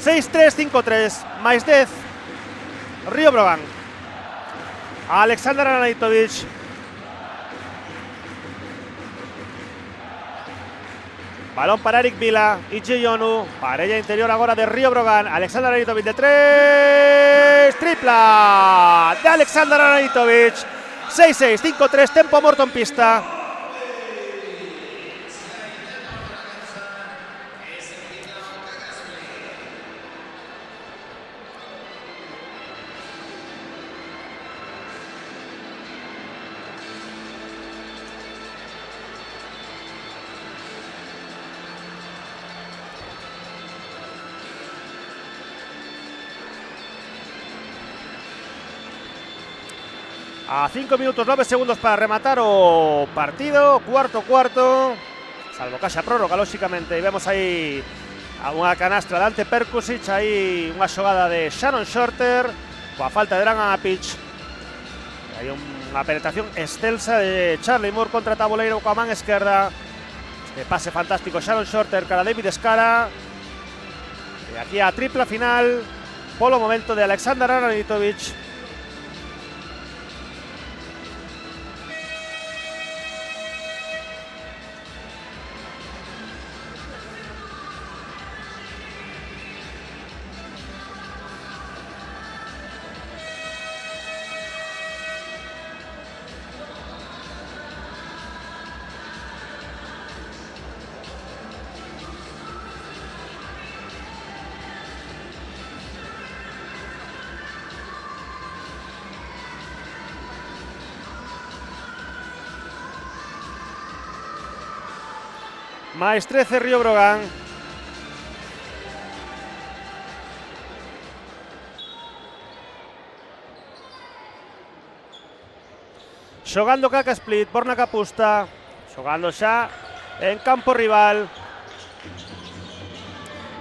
6-3-5-3, máis 10, Río Brogan. Alexander Aranitovic. Balón para Eric Vila y Iyonu. Parella interior agora de Río Brogan. Alexander Aranitovic de 3. Tripla de Alexander Aranitovic. 6-6-5-3, tempo morto en pista. A 5 minutos 9 segundos para rematar o partido, cuarto, salvo que haxa prórroga, lóxicamente, e vemos aí a unha canastra de Ante Perkusic, aí unha xogada de Shannon Shorter, coa falta de Dragan Apic, hai unha penetración excelsa de Charlie Moore contra Taboleiro coa man esquerda, este pase fantástico Shannon Shorter cara David Escara, e De aquí a tripla final, polo momento de Aleksandar Aranitovic. Máis 13 Río Brogan. Xogando Kaka Split, Borna Kapusta. Xogando xa en campo rival.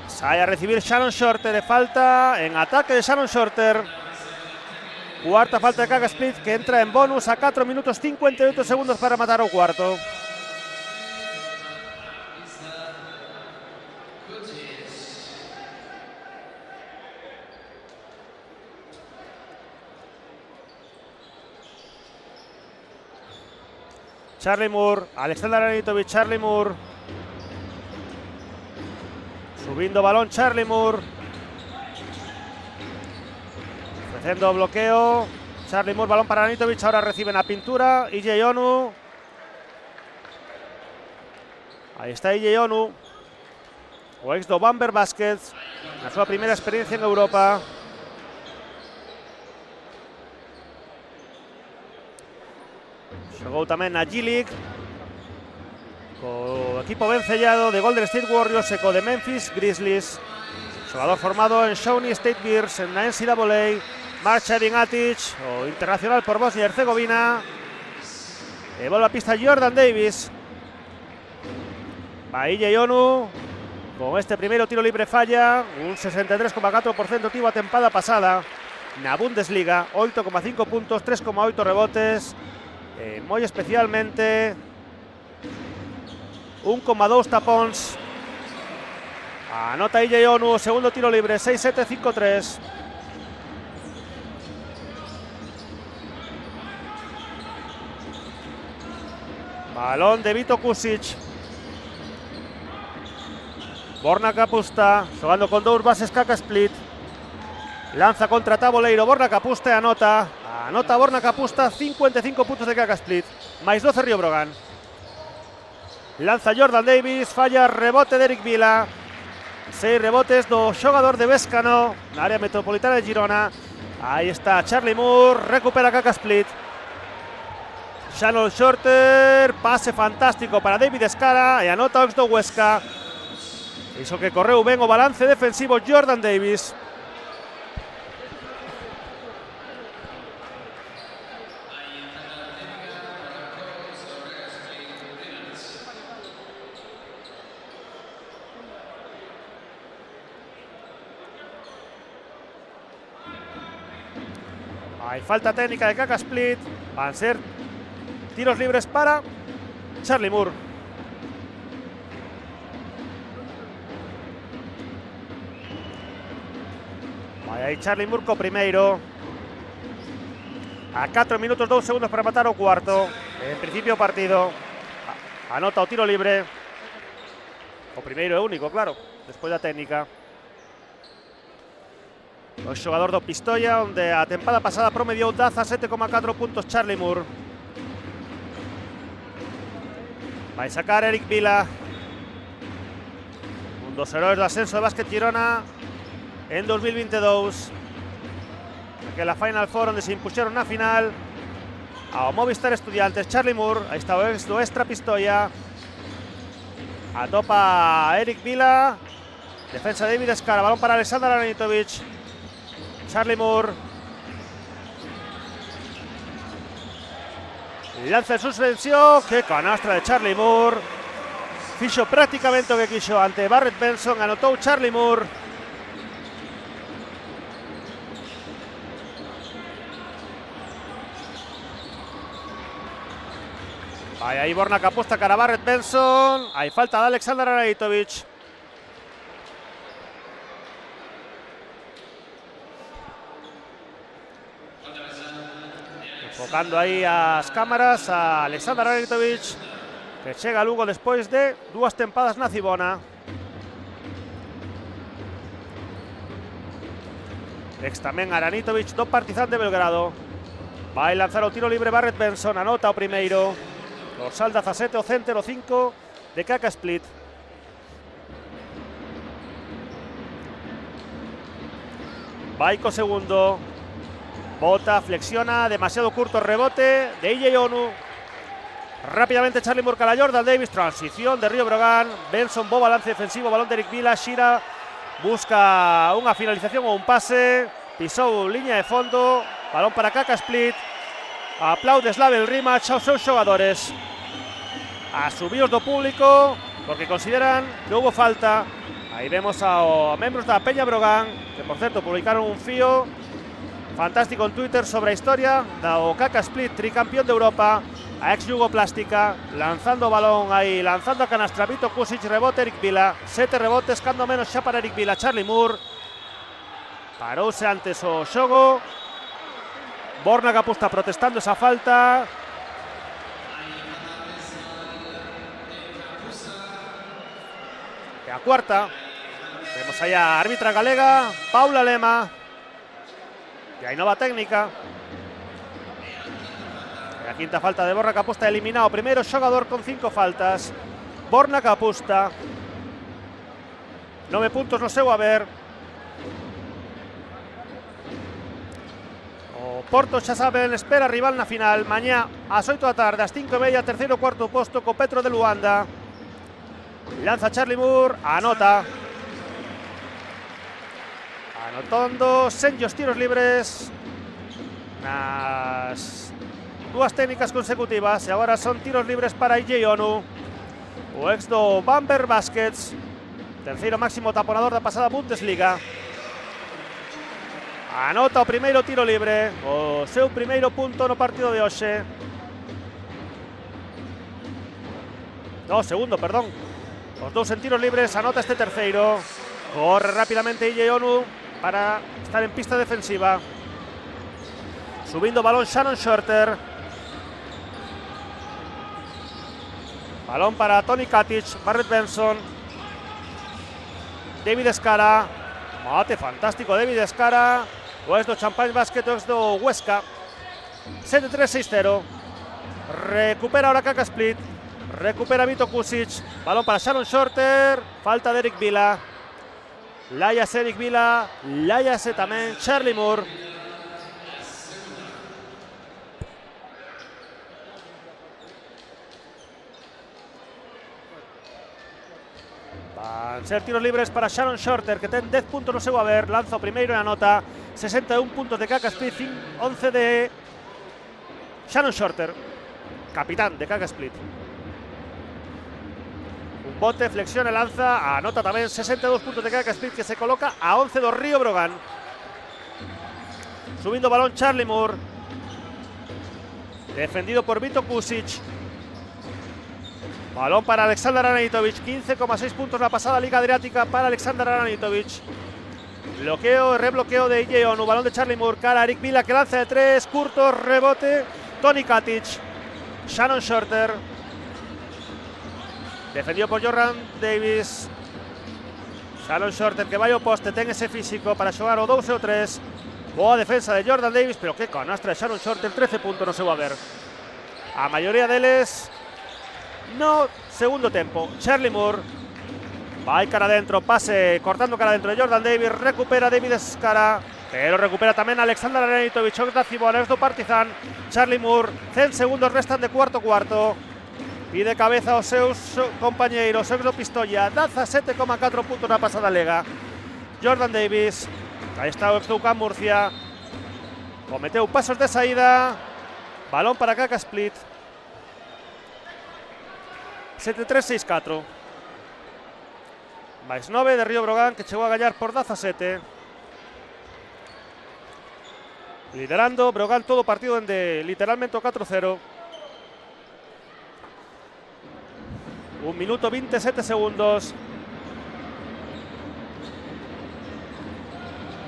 Sai a recibir Shannon Shorter, de falta en ataque de Shannon Shorter. Cuarta falta de Kaka Split, que entra en bonus a 4 minutos 58 segundos para matar o cuarto. Charlie Moore, Aleksandar Aranitovic, Charlie Moore. Subiendo balón Charlie Moore. Ofreciendo bloqueo. Charlie Moore, balón para Aranitovic, ahora reciben a pintura. EJ Onu. Ahí está EJ Onu. O ex do Bamberg Baskets. Na súa primeira experiencia en Europa. Xogou tamén na G-League co equipo vencellado de Golden State Warriors e co de Memphis Grizzlies. Xogador formado en Shawnee State Bears en na NCAA. Marcha Edin Atic, o internacional por Bosnia y Herzegovina. E volve a pista Jordan Davis. Va EJ Onu. Con este primeiro tiro libre falla. Un 63,4% tivo a tempada pasada na Bundesliga. 8,5 puntos, 3,8 rebotes. Moi especialmente 1,2 tapóns. Anota EJ Onu, segundo tiro libre, 6-7, 5-3. Balón de Vito Kusic. Borna Kapusta, xogando con dous bases Kaka Split. Lanza contra Taboleiro, Borna Kapusta e anota. Anota Borna Kapusta, 55 puntos de Kaka Split, máis 12 Río Brogan. Lanza Jordan Davis, falla rebote de Eric Vila. 6 rebotes do xogador de Béscano na área metropolitana de Girona. Aí está Charlie Moore, recupera Kaka Split. Shannon Shorter, pase fantástico para David Escara e anota o ex do Huesca. Iso que correu ben o balance defensivo Jordan Davis. Hay falta técnica de Kaka Split. Van a ser tiros libres para Charlie Moore. Vai aí Charlie Moore co primeiro. A 4 minutos 2 segundos para matar o cuarto. En principio o partido. Anota o tiro libre. O primeiro é único, claro, despois da técnica. O xogador do Pistoia, onde a tempada pasada promediou 17,4 puntos Charlie Moore. Vai sacar Eric Vila, un dos heróis do ascenso de Básquet Girona en 2022. Aquela Final Four onde se impuxeron na final ao Movistar Estudiantes. Charlie Moore, aí está o ex do Extra Pistoia. Atopa Eric Vila. Defensa de David Escara, balón para Aleksandar Aranitovic. Charlie Moore. Lanza en suspensión. Que canastra de Charlie Moore. Fixo prácticamente o que quixo ante Barrett Benson. Anotou Charlie Moore. Vai aí Borna Kapusta cara Barrett Benson. Hai falta de Aleksandar Aranitovic. Focando aí as cámaras a Alexander Aranitovic, que chega a Lugo despois de 2 tempadas na Cibona. Ex tamén Aranitovic do Partizan de Belgrado. Vai lanzar o tiro libre Barrett Benson, anota o primeiro. Dorsal 17, o center o 5 de Kaka Split. Vai co segundo. Bota, flexiona, demasiado curto rebote de IJ Onu. Rápidamente Charlie Moore a Jordan Davis, transición de Río Brogan. Benson, bo balance defensivo, balón de Eric Vila. Shira busca unha finalización ou un pase. Pisou liña de fondo, balón para Kaka Split. Aplaude Slaven Rimac aos seus xogadores. Asubidos do público porque consideran que houve falta. Aí vemos a membros da Peña Brogan, que por certo publicaron un fío fantástico en Twitter sobre a historia do Kaka Split, tricampeón de Europa, a ex Yugoplástica, lanzando o balón aí, lanzando a canastra, Vito Kusic, rebote Eric Vila, 7 rebotes, cando menos xa para Eric Vila. Charlie Moore parouse antes o xogo. Borna Capusta protestando esa falta. E a cuarta, vemos aí a árbitra galega, Paula Lema. E hai nova técnica. E a quinta falta de Borna Capusta, eliminado o primeiro xogador con 5 faltas. Borna Capusta, 9 puntos no seu haber. O Porto, xa saben, espera rival na final. Mañá ás 8 da tarde, ás 5:30, terceiro cuarto posto co Petro de Luanda. Lanza Charlie Moore, anota. Anotando sen os tiros libres nas 2 técnicas consecutivas. E agora son tiros libres para IJ Onu, o ex do Bamberg Baskets, terceiro máximo taponador da pasada Bundesliga. Anota o primeiro tiro libre, o seu primeiro punto no partido de hoxe. No, segundo, perdón. Os dous en tiros libres, anota este terceiro. Corre rápidamente IJ Onu para estar en pista defensiva. Subindo balón Shannon Shorter. Balón para Tony Katic, Barrett Benson. David Escara. Mate fantástico David Escara. O ex do Champagne Basket, o ex do Huesca. 7-3-6-0. Recupera ahora Kaka Split. Recupera Vito Kusic. Balón para Shannon Shorter. Falta de Eric Vila. Láyase Eric Vila. Láyase tamén Charlie Moore. Van ser tiros libres para Shannon Shorter, que ten 10 puntos no seu haber. Lanza o primeiro e anota. 61 puntos de Kaka Split, 11 de Shannon Shorter, capitán de Kaka Split. Un bote, flexiona, lanza, anota tamén. 62 puntos de Kaka Split, que se coloca a 11 do Río Brogan. Subindo balón Charlie Moore, defendido por Vito Kusic. Balón para Alexander Aranitovic, 15,6 puntos la pasada Liga Adriática para Alexander Aranitovic. Bloqueo, rebloqueo de IJ Onu, balón de Charlie Moore, cara a Eric Vila, que lanza de 3, curto, rebote, Tony Katic, Shannon Shorter. Defendido por Jordan Davis. Shannon Shorter, que vai ao poste, ten ese físico para xogar o 2 e o 3. Boa defensa de Jordan Davis, pero que canastra de Shannon Shorter, 13 puntos no seu haber. A maioría deles no segundo tempo. Charlie Moore vai cara adentro, pase cortando cara adentro de Jordan Davis, recupera David Escara, pero recupera tamén Alexander Aranitovic, da Cibona, do Partizan. Charlie Moore, 100 segundos restan de cuarto. Pide cabeza aos seus compañeiros, ex do Pistoia, 17,4 puntos na pasada lega. Jordan Davis, aí está o ex do UCAM Murcia, cometeu pasos de saída, balón para Kaka Split. 7-3-6-4. máis 9 de Río Brogan, que chegou a gañar por 17. Liderando Brogan todo o partido dende literalmente o 4-0. 1 minuto 27 segundos.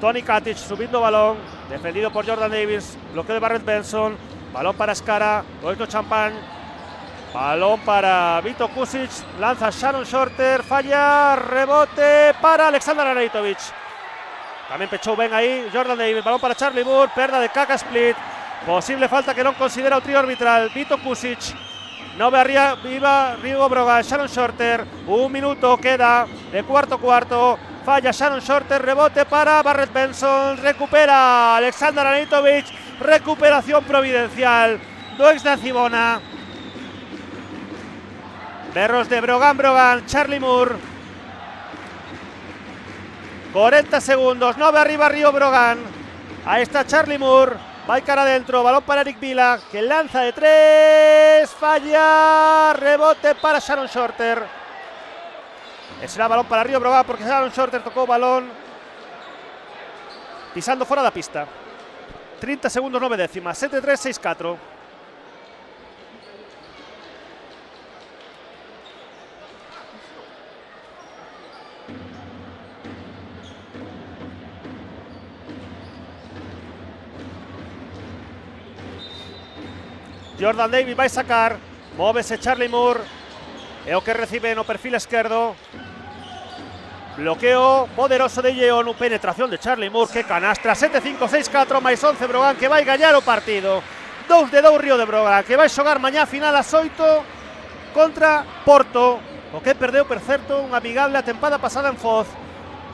Tony Katic subindo o balón, defendido por Jordan Davis, bloqueo de Barrett Benson. balón para Skara, Goito Champagne, balón para Vito Kusic, lanza Sharon Shorter, falla, rebote para Aleksandar Anaitovic. Tamén pechou ben aí Jordan Davis, balón para Charlie Moore, perda de Kaka Split, posible falta que non considera o trío arbitral. Vito Kusic, no ve arriba Rio Brogan, Sharon Shorter, un minuto queda de cuarto, falla Sharon Shorter, rebote para Barrett Benson, recupera Aleksandar Anaitovic, recuperación providencial do ex da Cibona. Berros de Brogan, Charlie Moore. 40 segundos, 9 arriba Rio Brogan. Ahí está Charlie Moore, va cara adentro, balón para Eric Vila, que lanza de 3, falla, rebote para Sharon Shorter. Ese era balón para Rio Brogan porque Sharon Shorter tocó balón pisando fora da pista. 30 segundos, 9 décimas, 7-3, 6-4. Jordan Davis vai sacar, móvese Charlie Moore, é o que recibe no perfil esquerdo. Bloqueo poderoso de Yeonu, penetración de Charlie Moore, que canastra. 7-5, 6-4, máis 11 Brogan, que vai gañar o partido. 2-2 Río de Brogan, que vai xogar mañá final ás 8 contra Porto, o que perdeu, por certo, unha amigable a tempada pasada en Foz.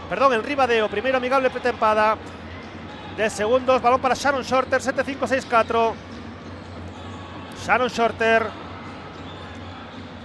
Perdón, en Ribadeo, primeiro amigable pretempada. 10 segundos, balón para Sharon Shorter, 7-5, 6-4. Sharon Shorter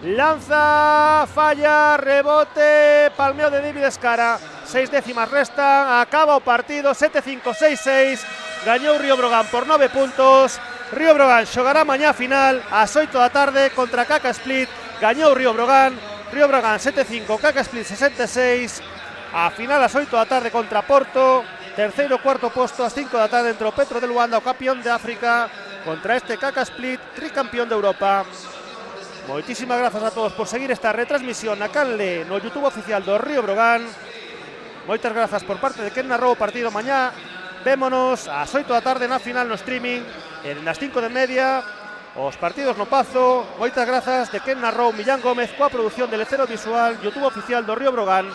lanza, falla, rebote, palmeo de David Skara, 6 décimas restan, acaba o partido, 7-5, 6-6, gañou Río Brogan por 9 puntos. Río Brogan xogará mañá final ás 8 da tarde contra Kaka Split, gañou Río Brogan 7-5, Kaka Split 66, a final ás 8 da tarde contra Porto, terceiro, cuarto posto ás 5 da tarde entre o Petro de Luanda, o campeón de África, contra este Kaka Split, tricampeón de Europa. Moitísimas grazas a todos por seguir esta retransmisión na canle no YouTube oficial do Río Brogan. Moitas grazas por parte de quen narrou o partido mañá. Vémonos ás 8 da tarde na final no streaming, e nas 5:30 os partidos no Pazo. Moitas grazas de quen narrou Millán Gómez coa produción de Lecero Visual, YouTube oficial do Río Brogan.